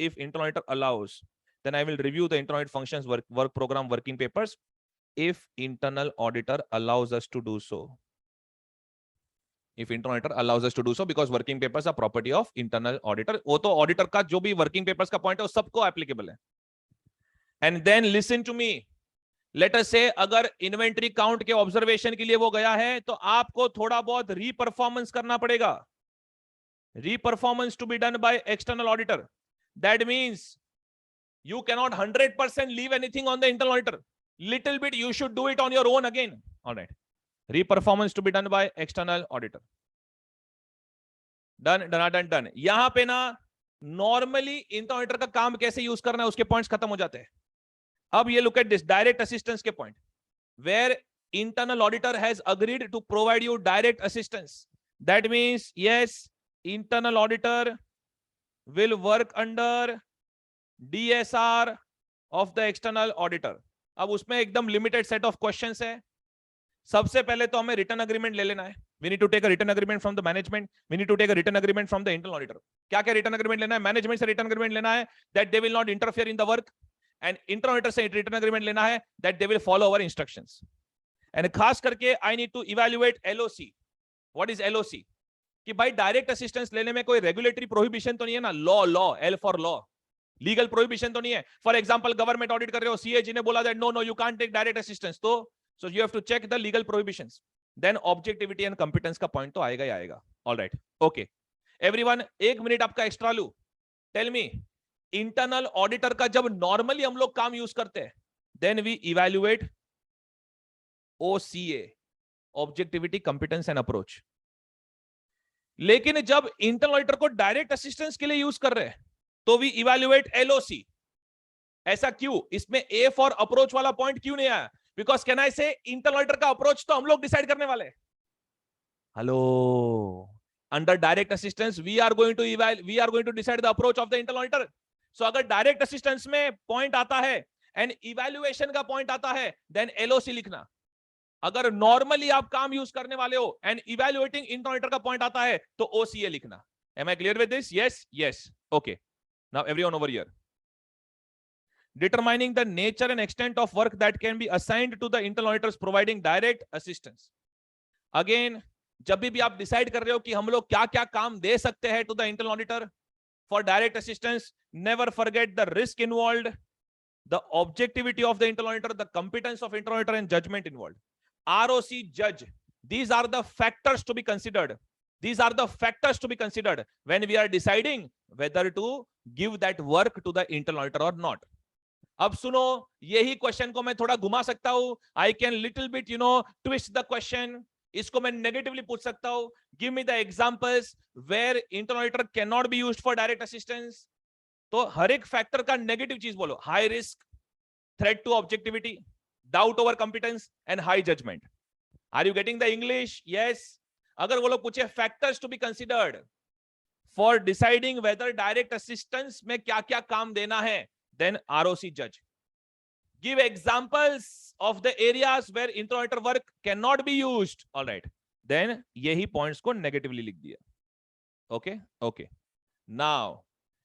then I will review the internal audit functions, work program, working papers, if internal auditor allows us to do so. If internal auditor allows us to do so, because working papers are property of internal auditor. वो तो auditor का जो भी working papers का point है वो सबको applicable है. And then listen to me. Let us से अगर इन्वेंट्री काउंट के ऑब्जर्वेशन के लिए वो गया है तो आपको थोड़ा बहुत रीपरफॉर्मेंस करना पड़ेगा. Re-performance to be done by external auditor. That means you cannot 100% leave anything on the internal auditor. Little bit you should do it on your own again. All right. Re-performance to be done by external auditor. Done. यहां पे ना normally internal auditor का काम कैसे use करना है उसके points खत्म हो जाते हैं. अब ये look at this direct assistance के point, where internal auditor has agreed to provide you direct assistance. That means yes, internal auditor will work under DSR of the external auditor. अब उसमें एकदम लिमिटेड सेट ऑफ क्वेश्चंस है. सबसे पहले तो हमें return agreement ले लेना है. We need to take a written agreement from the management. We need to take a written agreement from the internal auditor. क्या क्या रिटर्न अग्रीमेंट लेना है? मैनेजमेंट से रिटर्न अग्रीमेंट लेना है that they will not interfere in the work, and internal auditor से return agreement लेना है that they will follow our instructions. And खास करके I need to evaluate LOC. What is LOC? कि भाई डायरेक्ट असिस्टेंस लेने में कोई रेगुलेटरी प्रोहिबिशन तो नहीं है ना. Law L for law, legal prohibition तो नहीं है. फॉर एग्जांपल गवर्नमेंट ऑडिट कर रहे हो, सीएजी ने बोला that no you can't take direct assistance, तो so you have to check the legal prohibitions. Then objectivity and competence का पॉइंट तो आएगा ही आएगा. ऑलराइट, ओके एवरीवन, 1 मिनट आपका एक्स्ट्रा लू. टेल मी, इंटरनल ऑडिटर का जब नॉर्मली हम लोग काम यूज करते हैं then we evaluate OCA, objectivity competence and approach. लेकिन जब इंटरनल ऑडिटर को डायरेक्ट असिस्टेंस के लिए यूज कर रहे हैं तो वी इवैल्यूएट LOC. ऐसा क्यों? इसमें A फॉर अप्रोच वाला पॉइंट क्यों नहीं आया? बिकॉज कैन आई से इंटरनल ऑडिटर का अप्रोच तो हम लोग डिसाइड करने वाले. Hello, under direct assistance we are going to decide the approach of the internal auditor. So अगर डायरेक्ट असिस्टेंस में पॉइंट आता है एंड इवैल्यूएशन का पॉइंट आता है देन LOC लिखना. अगर नॉर्मली आप काम यूज करने वाले हो एंड इवैल्यूएटिंग इंटरनल ऑडिटर का पॉइंट आता है तो OCA लिखना. Am I clear with this? Yes. Okay. Now everyone over here. Determining the nature and extent of work that can be assigned to the internal auditors providing direct assistance. Again, जब भी आप decide कर रहे हो कि हम लोग क्या क्या काम दे सकते हैं to the internal auditor for direct assistance, never forget the risk involved, the objectivity of the internal auditor, the competence of internal auditor and judgment involved. ROC judge, these are the factors to be considered. These are the factors to be considered when we are deciding whether to give that work to the internal auditor or not. अब सुनो, यही question को मैं थोड़ा घुमा सकता हूं. I can little bit twist the question. इसको मैं नेगेटिवली पूछ सकता हूं. Give me the examples where internal auditor cannot be used for direct assistance. तो हर एक फैक्टर का नेगेटिव चीज बोलो. High risk, threat to objectivity, doubt over competence and high judgment. Are you getting the English? Yes. अगर वो लोग पूछे factors to be considered for deciding whether direct assistance में क्या क्या काम देना है, then ROC judge. Give examples of the areas where internal auditor work cannot be used. All right. Then यही points को negatively लिख दिया. Okay. Now,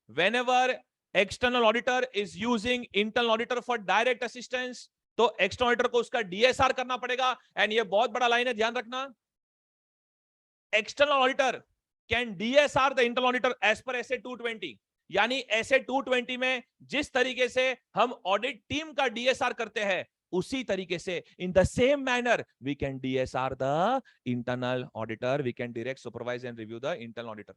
whenever external auditor is using internal auditor for direct assistance, तो external auditor को उसका DSR करना पड़ेगा. And ये बहुत बड़ा लाइन है, ध्यान रखना. External auditor can DSR the internal auditor as per SA 220. यानी SA 220 में जिस तरीके से हम ऑडिट टीम का DSR करते हैं उसी तरीके से in the same manner we can DSR the internal auditor. We can direct supervise and review the internal auditor.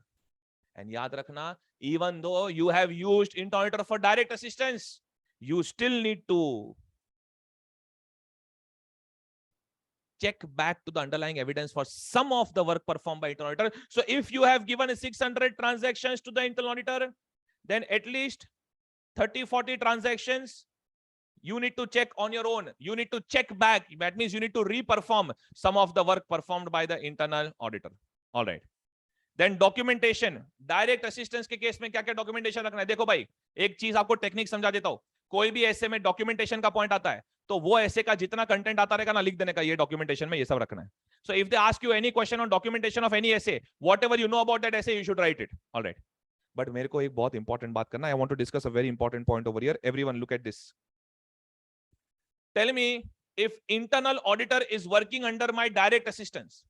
And याद रखना, even though you have used internal auditor for direct assistance, you still need to check back to the underlying evidence for some of the work performed by internal auditor. So if you have given 600 transactions to the internal auditor, then at least 30-40 transactions you need to check on your own. You need to check back. That means you need to re-perform some of the work performed by the internal auditor. All right. Then documentation. Direct assistance के case में क्या क्या documentation रखना है? देखो भाई, एक चीज आपको टेक्निक समझा देता हूं. कोई भी ऐसे में डॉक्यूमेंटेशन का पॉइंट आता है तो वो ऐसे का जितना कंटेंट आता रहेगा ना, लिख देने का ये डॉक्यूमेंटेशन में ये सब रखना है. So if they ask you any question on documentation of any SA, whatever you know about that SA, you should write it. Alright, but मेरे को एक बहुत इंपॉर्टेंट बात करना है. I want to discuss a very important point over here. Everyone look at this. Tell me, if internal auditor is working under my direct assistance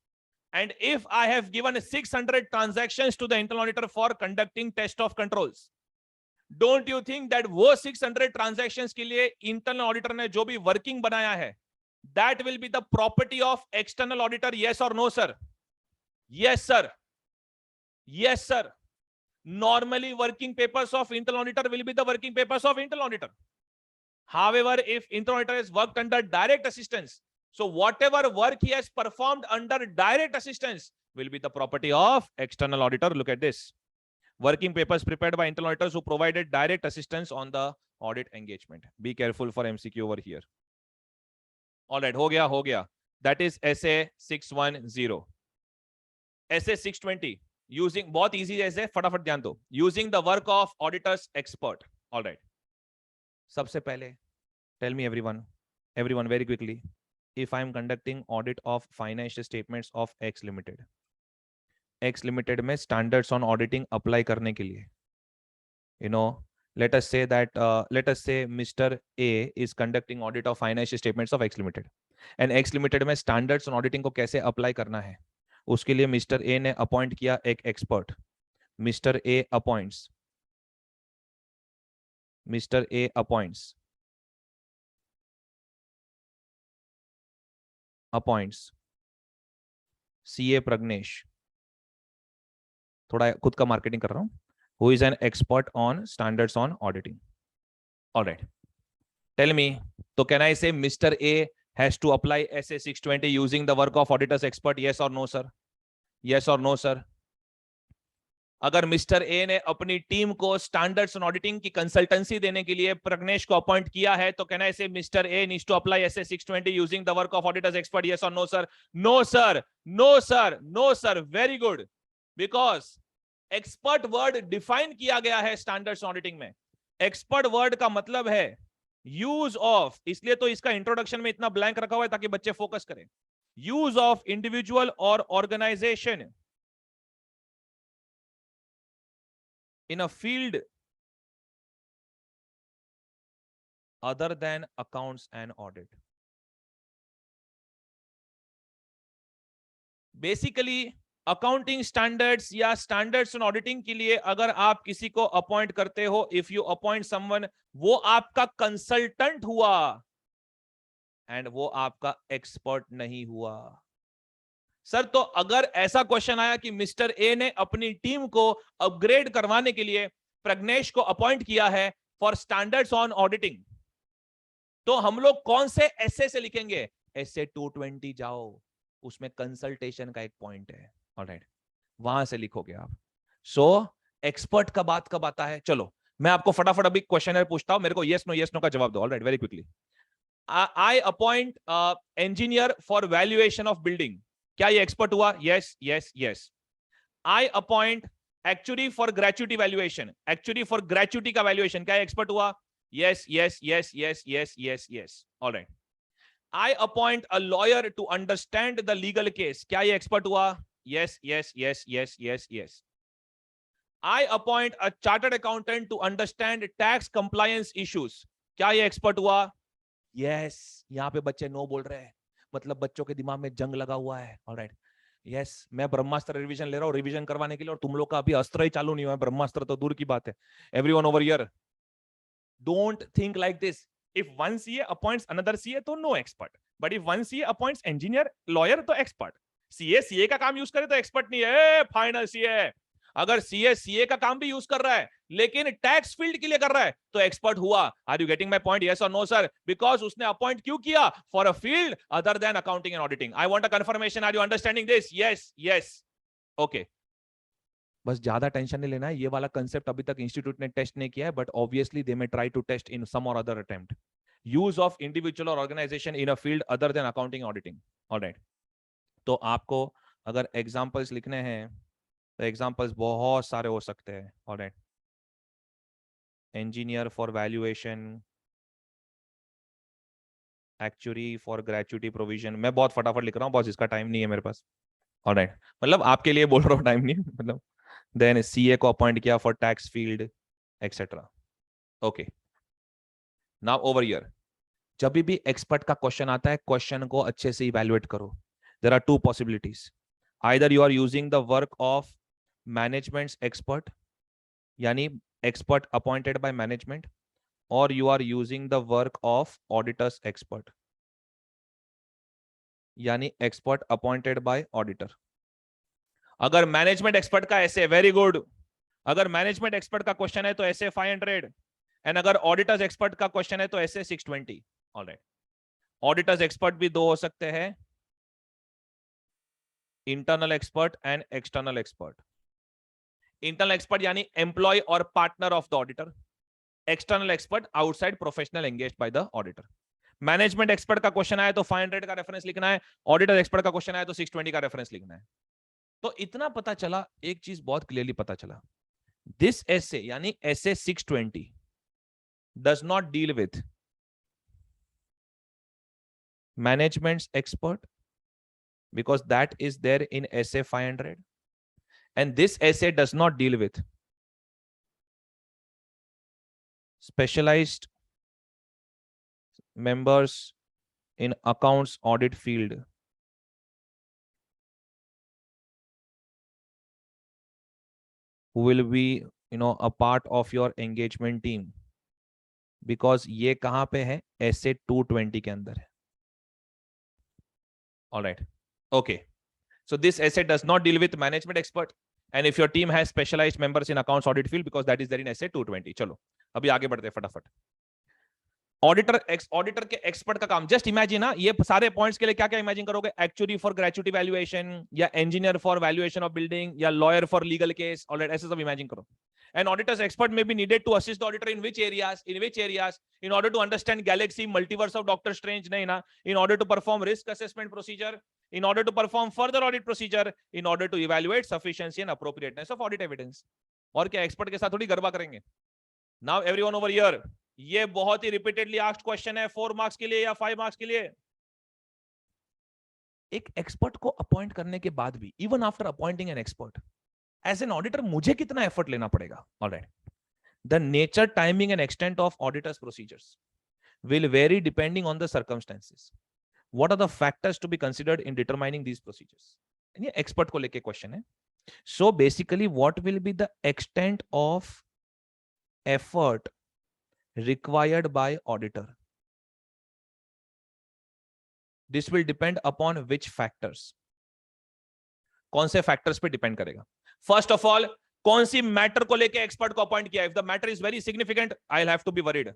and if I have given 600 transactions to the internal auditor for conducting test of controls, don't you think that वो 600 transactions के लिए internal auditor ने जो भी working बनाया है, that will be the property of external auditor? Yes और no sir? Yes sir, yes sir. Normally working papers of internal auditor will be the working papers of internal auditor. However, if internal auditor has worked under direct assistance, so whatever work he has performed under direct assistance will be the property of external auditor. Look at this. Working papers prepared by internal auditors who provided direct assistance on the audit engagement. Be careful for MCQ over here. All right, ho gaya. That is SA 610. SA 620. Using, बहुत easy ऐसे, फटाफट ध्यान दो. Using the work of auditors expert. Alright, सबसे पहले tell me everyone very quickly, if I am conducting audit of financial statements of X limited में standards on auditing apply करने के लिए, you know, let us say Mr. A is conducting audit of financial statements of X Limited, and X Limited में standards on auditing को कैसे apply करना है, उसके लिए मिस्टर ए ने अपॉइंट किया एक expert. Mister A appoints CA Pragnesh, थोड़ा खुद का मार्केटिंग कर रहा हूं, who is an expert on standards on auditing. All right, tell me, so can I say Mr. A has to apply SA 620 using the work of auditors expert? Yes or no sir? Yes or no sir? अगर mister A ने अपनी team को standards on auditing की consultancy देने के लिए प्रग्नेश को appoint किया है, तो can I say mister A needs to apply SA 620 using the work of auditors expert? Yes और no sir? No sir, no sir, no sir. Very good, because expert word define किया गया है standards auditing में. Expert word का मतलब है use of, इसलिए तो इसका इंट्रोडक्शन में इतना ब्लैंक रखा हुआ है ताकि बच्चे फोकस करें. यूज ऑफ इंडिविजुअल और organisation in a field other than accounts and audit. Basically accounting standards या स्टैंडर्ड्स ऑन ऑडिटिंग के लिए अगर आप किसी को अपॉइंट करते हो, इफ यू अपॉइंट समवन, वो आपका कंसल्टेंट हुआ एंड वो आपका एक्सपर्ट नहीं हुआ. सर, तो अगर ऐसा क्वेश्चन आया कि मिस्टर ए ने अपनी टीम को अपग्रेड करवाने के लिए प्रग्नेश को अपॉइंट किया है फॉर स्टैंडर्ड्स ऑन ऑडिटिंग, तो हम लोग कौन से एसए से लिखेंगे? SA 220 जाओ, उसमें कंसल्टेशन का एक पॉइंट है. ऑलराइट, वहां से लिखोगे आप. सो एक्सपर्ट का बात कब आता है? चलो मैं आपको फटाफट अभी क्वेश्चन पूछता हूं, मेरे को यस नो का जवाब दो. Alright, very quickly. I appoint engineer for valuation of building, क्या ये एक्सपर्ट हुआ? Yes yes yes. I appoint actually for gratuity valuation, actually for gratuity का वैल्यूएशन, क्या एक्सपर्ट हुआ? Yes yes yes yes yes yes yes. Alright. I appoint a lawyer to understand the legal case, क्या ये expert हुआ? Yes yes yes yes yes yes. I appoint a chartered accountant to understand tax compliance issues, क्या ये expert हुआ? Yes. यहां पे बच्चे no बोल रहे हैं, मतलब बच्चों के दिमाग में जंग लगा हुआ है. Alright, yes. मैं ब्रह्मास्त्र रिवीजन ले रहा हूं रिवीजन करवाने के लिए, और तुम लोग का अभी अस्त्र ही चालू नहीं हुआ है, ब्रह्मास्त्र तो दूर की बात है. Everyone over here, don't think like this. If one CA appoints another CA तो no expert, but if one CA appoints engineer lawyer तो एक्सपर्ट. सीए का काम यूज करे तो एक्सपर्ट नहीं है. फाइनल सीए, अगर सीए का काम भी यूज कर रहा है लेकिन टैक्स फील्ड के लिए कर रहा है तो एक्सपर्ट हुआ. Are you getting my point? Yes और नो सर? बिकॉज उसने अपॉइंट क्यों किया? For a field other than accounting and auditing. I want a confirmation. Are you understanding this? Yes yes. Okay, बस ज्यादा टेंशन नहीं लेना है. ये वाला कंसेप्ट अभी तक इंस्टीट्यूट ने टेस्ट नहीं किया है, but obviously they may try to test in some और other attempt. Use of individual और organisation in a field other than accounting auditing. Alright, तो आपको अगर एग्जांपल्स लिखने हैं तो एग्जांपल्स बहुत सारे हो सकते हैं. Alright, engineer for valuation, actuary for gratuity provision. मैं बहुत फटाफट लिख रहा हूँ बॉस, इसका टाइम नहीं है मेरे पास. ऑलराइट, मतलब आपके लिए बोल रहा हूँ, टाइम नहीं, मतलब. देन सीए को अपॉइंट किया for tax field etcetera. Okay, now over here, जब भी एक्सपर्ट का क्वेश्चन आता है, क्वेश्चन को अच्छे से इवैल्यूएट करो. There are two possibilities. Either you are using the work of management's expert, यानी expert appointed by management, or you are using the work of auditors expert, यानी expert appointed by auditor. अगर management expert का ऐसे, very good, अगर management expert का question है तो ऐसे 500, एंड अगर ऑडिटर्स एक्सपर्ट का क्वेश्चन है तो ऐसे 620. ऑलराइट, ऑडिटर्स एक्सपर्ट भी दो हो सकते हैं, internal expert and external expert. Internal expert यानी एम्प्लॉय और partner of the auditor, external expert outside professional engaged by the auditor. Management expert का क्वेश्चन आया तो 500 का रेफरेंस लिखना है, ऑडिटर एक्सपर्ट का क्वेश्चन आया तो 620 का रेफरेंस लिखना है. तो इतना पता चला, एक चीज बहुत क्लियरली पता चला, दिस एसे यानी एसे 620 does not deal with management expert because that is there in SA 500, and this essay does not deal with specialized members in accounts audit field who will be a part of your engagement team, because ये कहां पे है, SA 220 के अंदर है. All right, okay, so this essay does not deal with management expert, and if your team has specialized members in accounts audit field, because that is there in SA 220. चलो अभी आगे बढ़ते हैं फटाफट. ऑडिटर के एक्सपर्ट का काम, just imagine ना, ये सारे पॉइंट्स के लिए क्या क्या इमेजिन करोगे, एक्चुअरी फॉर ग्रेचुइटी वैल्यूएशन, या engineer for valuation of building, या lawyer for legal case. Alright, ऐसे सब इमेजिन करो. An auditor's expert may be needed to assist the auditor in which areas, in order to understand galaxy, multiverse of Doctor Strange, nahi na, in order to perform risk assessment procedure, in order to perform further audit procedure, in order to evaluate sufficiency and appropriateness of audit evidence. और क्या expert के साथ थोड़ी गरबा करेंगे. Now everyone over here, ये बहुत ही repeatedly asked question है, 4 marks के लिए या 5 मार्क्स के लिए. एक एक्सपर्ट को अपॉइंट करने के बाद भी, even after appointing an expert, as an auditor मुझे कितना एफर्ट लेना पड़ेगा. Alright, the nature, timing and extent of auditors procedures will vary depending on the circumstances. What are the factors to be considered in determining these procedures? ये expert को लेके question है. So basically what will be the extent of effort required by auditor? This will depend upon which factors. कौन से factors पे depend करेगा? First of all, कौन सी matter को लेके एक्सपर्ट को अपॉइंट किया? If the matter is very significant, I will have to be worried.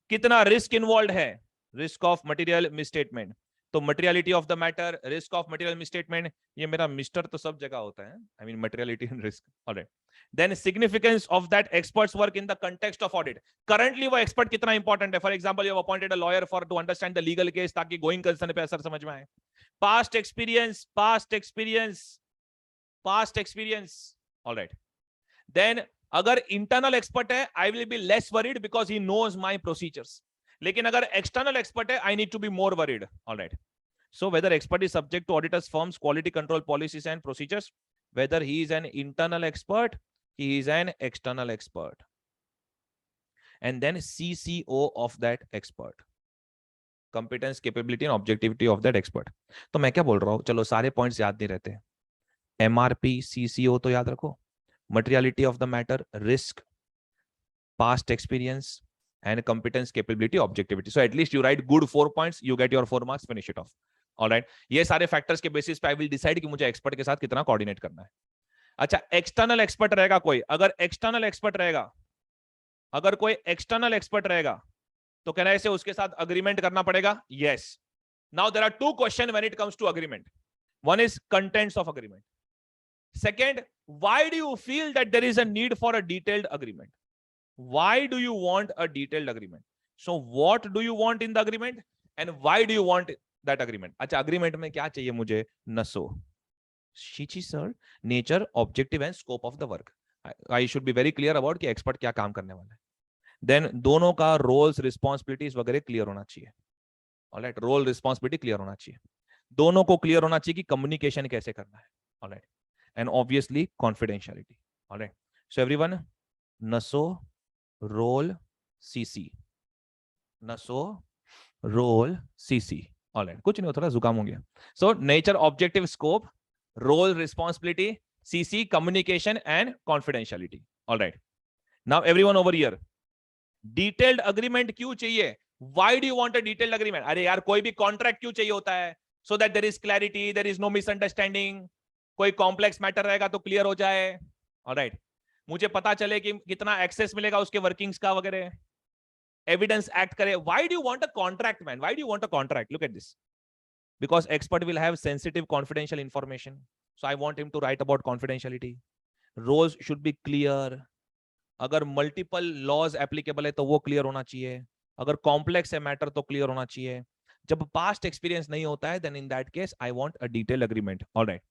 कितना रिस्क इन्वॉल्व है? रिस्क ऑफ मटेरियल मिसस्टेटमेंट, तो materiality of the matter, risk of material misstatement. ये मेरा मिस्टर तो सब जगह होता है, I mean materiality and risk. Alright, then significance of that expert's work in the context of audit. Currently वो एक्सपर्ट कितना इंपॉर्टेंट है. For example, you have appointed a lawyer for to understand the legal case, ताकि going concern पे असर समझ में आए. Past experience. Alright, then अगर इंटरनल एक्सपर्ट है, I will be less worried because he knows my procedures. लेकिन अगर एक्सटर्नल एक्सपर्ट है, I need to be more worried. Alright, so whether expert is subject to auditors firms quality control policies and procedures, whether he is an internal expert, he is an external expert, and then CCO of that expert, competence, capability and objectivity of that expert. तो मैं क्या बोल रहा हूँ, चलो सारे points याद नहीं रहते. MRP, CCO तो याद रखो, materiality of the matter, risk, past experience and competence, capability, objectivity. So at least you write good 4 points, you get your 4 marks, finish it off. Alright, ये सारे फैक्टर्स के बेसिस पे आई विल डिसाइड कि मुझे expert के साथ कितना coordinate करना है. अच्छा, एक्सटर्नल एक्सपर्ट रहेगा कोई, अगर एक्सटर्नल एक्सपर्ट रहेगा, अगर कोई एक्सटर्नल एक्सपर्ट रहेगा, तो कहना है इसे उसके साथ अग्रीमेंट करना पड़ेगा. Yes. Now there are 2 question when it comes to agreement. One is contents of agreement. Second, why do you feel that there is a need for a detailed agreement? Why do you want a detailed agreement? So what do you want in the agreement and why do you want that agreement? अच्छा, agreement में क्या चाहिए मुझे? नसो शीची sir, nature, objective and scope of the work. I should be very clear about कि expert क्या काम करने वाला है. देन दोनों का रोल्स, रिस्पॉन्सिबिलिटीज वगैरह क्लियर होना चाहिए. ऑलराइट, रोल रिस्पॉन्सिबिलिटी क्लियर होना चाहिए. दोनों को क्लियर होना चाहिए कि कम्युनिकेशन कैसे करना है. Alright, and obviously confidentiality. Alright, so everyone, नसो, रोल, सीसी, नसो, रोल, सीसी. ऑलराइट, कुछ नहीं, थोड़ा जुकाम हो गया. So nature, objective, scope, role, responsibility, CC, communication and confidentiality. Alright, now everyone over here, detailed agreement क्यों चाहिए? Why do you want a detailed agreement? अरे यार कोई भी कॉन्ट्रैक्ट क्यों चाहिए होता है? So that there is clarity, there is no misunderstanding, कोई कॉम्प्लेक्स मैटर रहेगा तो क्लियर हो जाए। ऑलराइट, मुझे पता चले कि कितना एक्सेस मिलेगा उसके वर्किंग्स का वगैरह, एविडेंस एक्ट करे। Why do you want a contract man? Why do you want a contract? Look at this, because expert will have sensitive confidential information, so I want him to write about confidentiality. Roles should be clear, अगर multiple laws applicable है तो वो clear होना चाहिए, अगर complex है matter तो clear होना चाहिए। जब पास्ट एक्सपीरियंस नहीं होता है then in that case I want a detail agreement. Alright,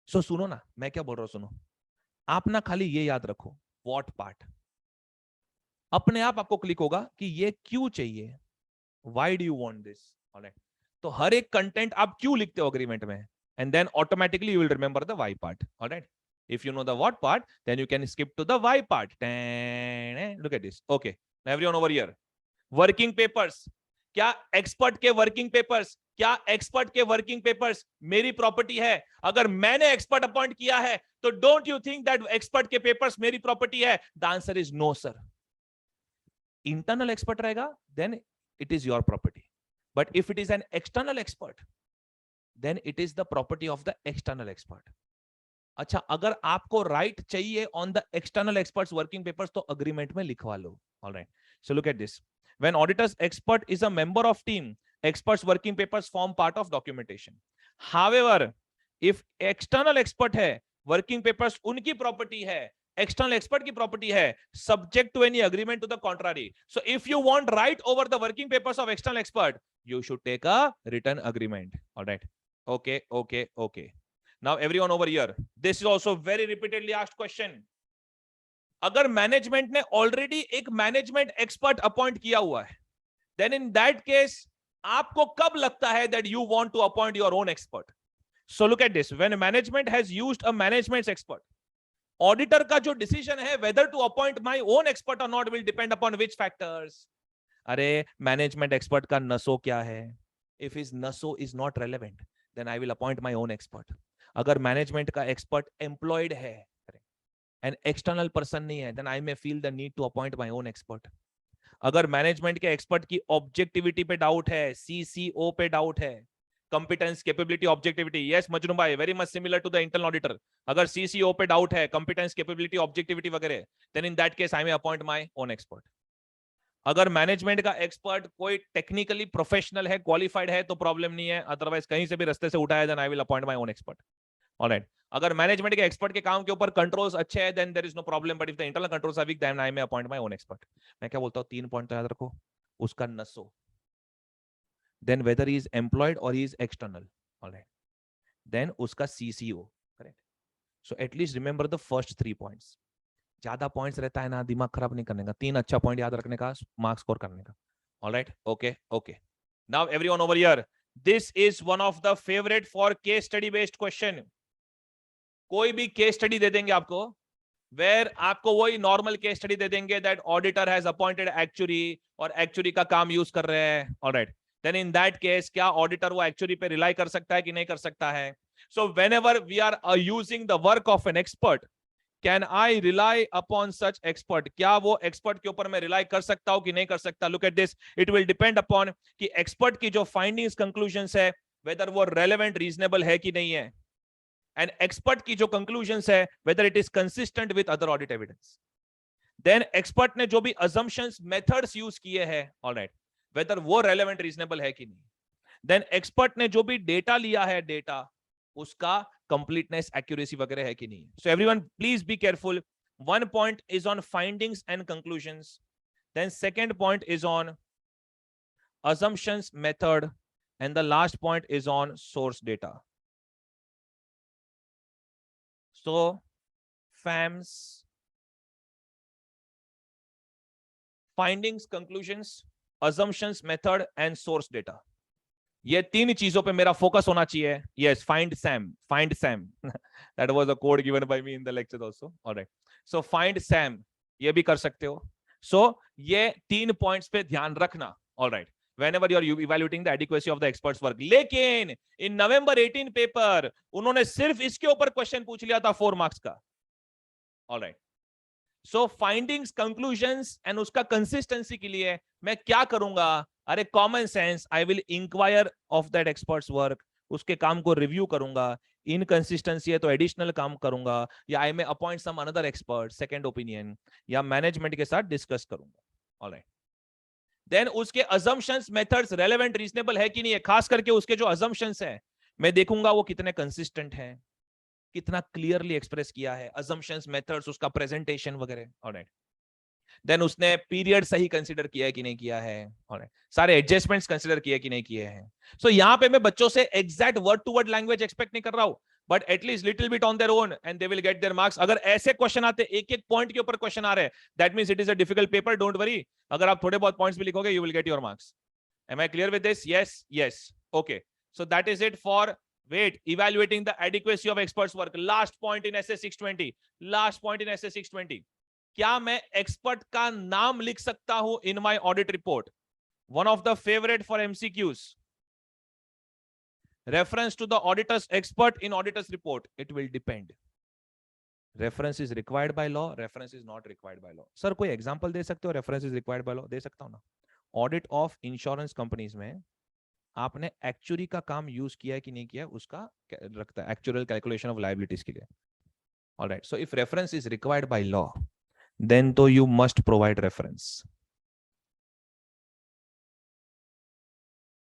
so सुनो ना मैं क्या बोल रहा हूं, सुनो। आप ना खाली ये याद रखो व्हाट पार्ट, अपने आप आपको क्लिक होगा कि ये क्यों चाहिए, why do you want this. Alright, तो हर एक कंटेंट आप क्यों लिखते हो अग्रीमेंट में, and then automatically you will remember the why part. Alright, if you know the what part then you can skip to the why part. Look at this. Okay, now everyone over here, working papers, क्या expert के working papers, क्या expert के working papers मेरी property है? अगर मैंने expert appoint किया है तो don't you think that expert के पेपर्स मेरी प्रॉपर्टी है? The answer is no sir. Internal expert रहेगा then it is your property, but if it is an external expert then it is the property of the external expert. अच्छा, अगर आपको right चाहिए on the external experts working papers तो agreement में लिखवा लो। Alright, so look at this, when auditor's expert is a member of team, expert's working papers form part of documentation. However if external expert है, working papers उनकी property है, external expert की property है, subject to any agreement to the contrary. So if you want right over the working papers of external expert you should take a written agreement. All right, okay. Now everyone over here, this is also very repeatedly asked question. अगर management ने already एक management expert appoint किया हुआ है then in that case आपको कब लगता है that you want to appoint your own expert? So look at this, when management has used a management expert, auditor का जो डिसीजन है whether to appoint my own expert और not will depend upon which factors. अरे management expert का नसो क्या है? If his नसो is not relevant then I will appoint my own expert. अगर मैनेजमेंट का एक्सपर्ट एम्प्लॉयड है एंड एक्सटर्नल पर्सन नहीं है then I may feel the need to appoint my own expert. अगर मैनेजमेंट के एक्सपर्ट की objectivity पे डाउट है, सीसीओ पे डाउट है, competence capability objectivity, yes Majnu भाई, very much similar to the internal auditor, अगर सीसीओ पे डाउट है, कंपिटेंस कैपेबिलिटी ऑब्जेक्टिविटी वगैरह, then in that case I may appoint my own expert. अगर मैनेजमेंट का एक्सपर्ट कोई टेक्निकली प्रोफेशनल है, क्वालिफाइड है तो प्रॉब्लम नहीं है, अदरवाइज कहीं से भी रास्ते से उठाया then I will appoint my own expert. Alright, अगर मैनेजमेंट के एक्सपर्ट के काम के ऊपर कंट्रोल्स अच्छे हैं then there is no problem, but if the internal controls are weak then I may appoint my own expert. मैं क्या बोलता हूं, 3 पॉइंट तो याद रखो, उसका नसो, then whether he is employed और he is external, alright, then उसका CCO, correct. So at least remember the first 3 points. ज्यादा पॉइंट्स रहता है ना दिमाग खराब नहीं करने का, 3 अच्छा पॉइंट याद रखने का, मार्क्स स्कोर करने का। Alright, okay. Now everyone over here, this is one of the favourite for case study based question. कोई भी केस स्टडी दे देंगे आपको, वेर आपको वही नॉर्मल केस स्टडी दे देंगे that auditor has appointed actuary और एक्चुअरी का काम यूज कर रहे हैं। Alright, then in that case क्या ऑडिटर वो एक्चुअरी पे रिलाई कर सकता है कि नहीं कर सकता है? So whenever we are using the work of an expert, can I rely upon such expert? क्या वो एक्सपर्ट के ऊपर मैं रिलाई कर सकता हूं कि नहीं कर सकता? Look at this, it will depend upon कि एक्सपर्ट की जो फाइंडिंग्स कंक्लूजन्स है वेदर वो रेलेवेंट रीजनेबल है कि नहीं है, एंड एक्सपर्ट की जो कंक्लूजन्स है whether it is consistent with other audit evidence. Then expert ने जो भी अजम्पशंस मेथड्स यूज किए हैं, ऑलराइट, वेदर वो रेलेवेंट रीजनेबल है कि नहीं। देन एक्सपर्ट ने जो भी डेटा लिया है, डेटा उसका कंप्लीटनेस एक्यूरेसी वगैरह है कि नहीं। So everyone please be careful. 1 point is on findings and conclusions, then second point is on assumptions method, and the last point is on source data. So FAMS, findings, conclusions, assumptions method and source data, ये 3 चीजों पे मेरा focus होना चाहिए। Yes, find Sam that was a code given by me in the lecture also. All right, so find Sam ये भी कर सकते हो। so ये 3 पॉइंट्स पे ध्यान रखना। all right, whenever you are evaluating the adequacy of the expert's work। लेकिन इन November 18 पेपर उन्होंने सिर्फ इसके ऊपर क्वेश्चन पूछ लिया था 4 मार्क्स का। all right, so findings, conclusions and उसका कंसिस्टेंसी के लिए मैं क्या करूंगा? अरे common sense, I will inquire of that expert's work, उसके काम को रिव्यू करूंगा, इनकंसिस्टेंसी है तो एडिशनल काम करूंगा, या I may appoint some another expert, second opinion, या मैनेजमेंट के साथ डिस्कस करूंगा. ऑलराइट, देन उसके assumptions, methods relevant, reasonable है कि नहीं है, खास करके उसके जो assumptions है मैं देखूंगा वो कितने कंसिस्टेंट है, कितना क्लियरली एक्सप्रेस किया है, assumptions, methods, उसका प्रेजेंटेशन वगैरह. ऑलराइट, देन उसने पीरियड सही कंसीडर किया है कि नहीं किया है, ऑलराइट, सारे एडजस्टमेंट्स कंसीडर किए कि नहीं किए हैं. सो यहां पे मैं बच्चों से exact word to word language expect नहीं कर रहा हूं, but at least little bit on their own and they will get their marks. अगर ऐसे क्वेश्चन आते, एक एक पॉइंट के ऊपर क्वेश्चन आ रहे हैं, that means it is a difficult paper, don't worry. अगर आप थोड़े बहुत पॉइंट्स भी लिखोगे, you will get your marks. Am I clear with this? Yes, yes. Okay. So that is it for evaluating the adequacy of experts work. Last point in essay 620. Last point in essay 620. क्या मैं expert का नाम लिख सकता हूं in my audit report? One of the favorite for MCQs. Reference to the auditor's expert in auditor's report. It will depend. Reference is required by law. Reference is not required by law. Sir, कोई example दे सकते हो? Reference is required by law. दे सकता हूं ना? Audit of insurance companies में आपने actuary का काम यूज किया है कि नहीं किया, उसका रखता है एक्चुअल कैलकुलेशन ऑफ लायबिलिटीज के लिए. Alright, so if reference is required by law, then तो you must provide reference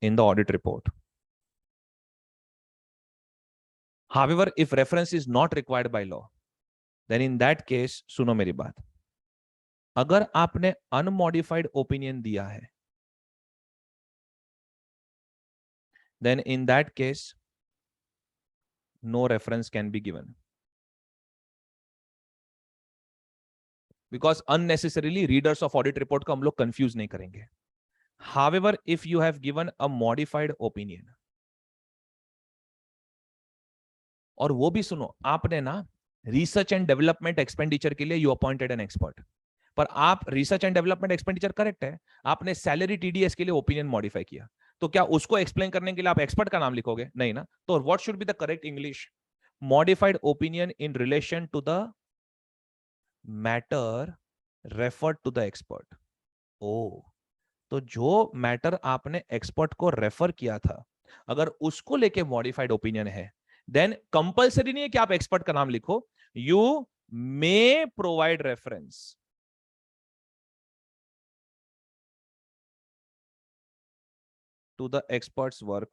in the audit report. However, if reference is not required by law, then in that case, सुनो मेरी बात, अगर आपने unmodified opinion दिया है, then in that case no reference can be given, because unnecessarily readers of audit report को हम लोग confuse नहीं करेंगे. However, if you have given a modified opinion, और वो भी सुनो, आपने ना रिसर्च एंड डेवलपमेंट एक्सपेंडिचर के लिए यू अपॉइंटेड एन एक्सपर्ट, पर आप research and development expenditure correct है, आपने सैलरी टीडीएस के लिए ओपिनियन मॉडिफाई किया, तो क्या उसको एक्सप्लेन करने के लिए आप एक्सपर्ट का नाम लिखोगे? नहीं ना. तो what should be the correct English? Modified opinion in relation to the matter referred to the expert. ओ, तो जो मैटर आपने एक्सपर्ट को रेफर किया था, अगर उसको लेके मॉडिफाइड ओपिनियन है, देन कंपल्सरी नहीं है कि आप एक्सपर्ट का नाम लिखो, you may provide reference to the expert's work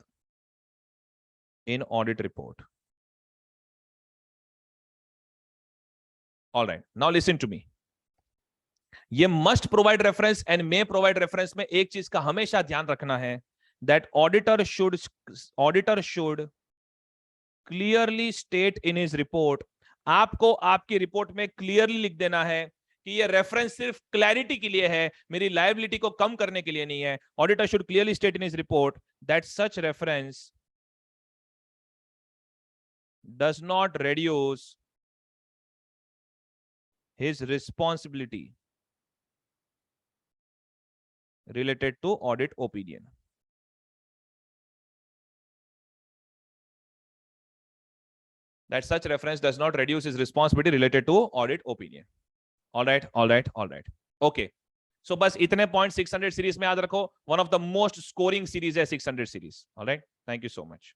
in audit report. All right, now listen to me. ये must provide reference and may provide reference में एक चीज का हमेशा ध्यान रखना है, that auditor should clearly state in his report. आपको आपकी रिपोर्ट में क्लियरली लिख देना है कि ये रेफरेंस सिर्फ क्लैरिटी के लिए है, मेरी लायबिलिटी को कम करने के लिए नहीं है. Auditor should clearly state in his report that such reference does not reduce his responsibility related to audit opinion. That such reference does not reduce his responsibility related to audit opinion. All right, all right, all right. Okay. So बस इतने point 600 series में याद रखो. One of the most scoring series है 600 series. All right. Thank you so much.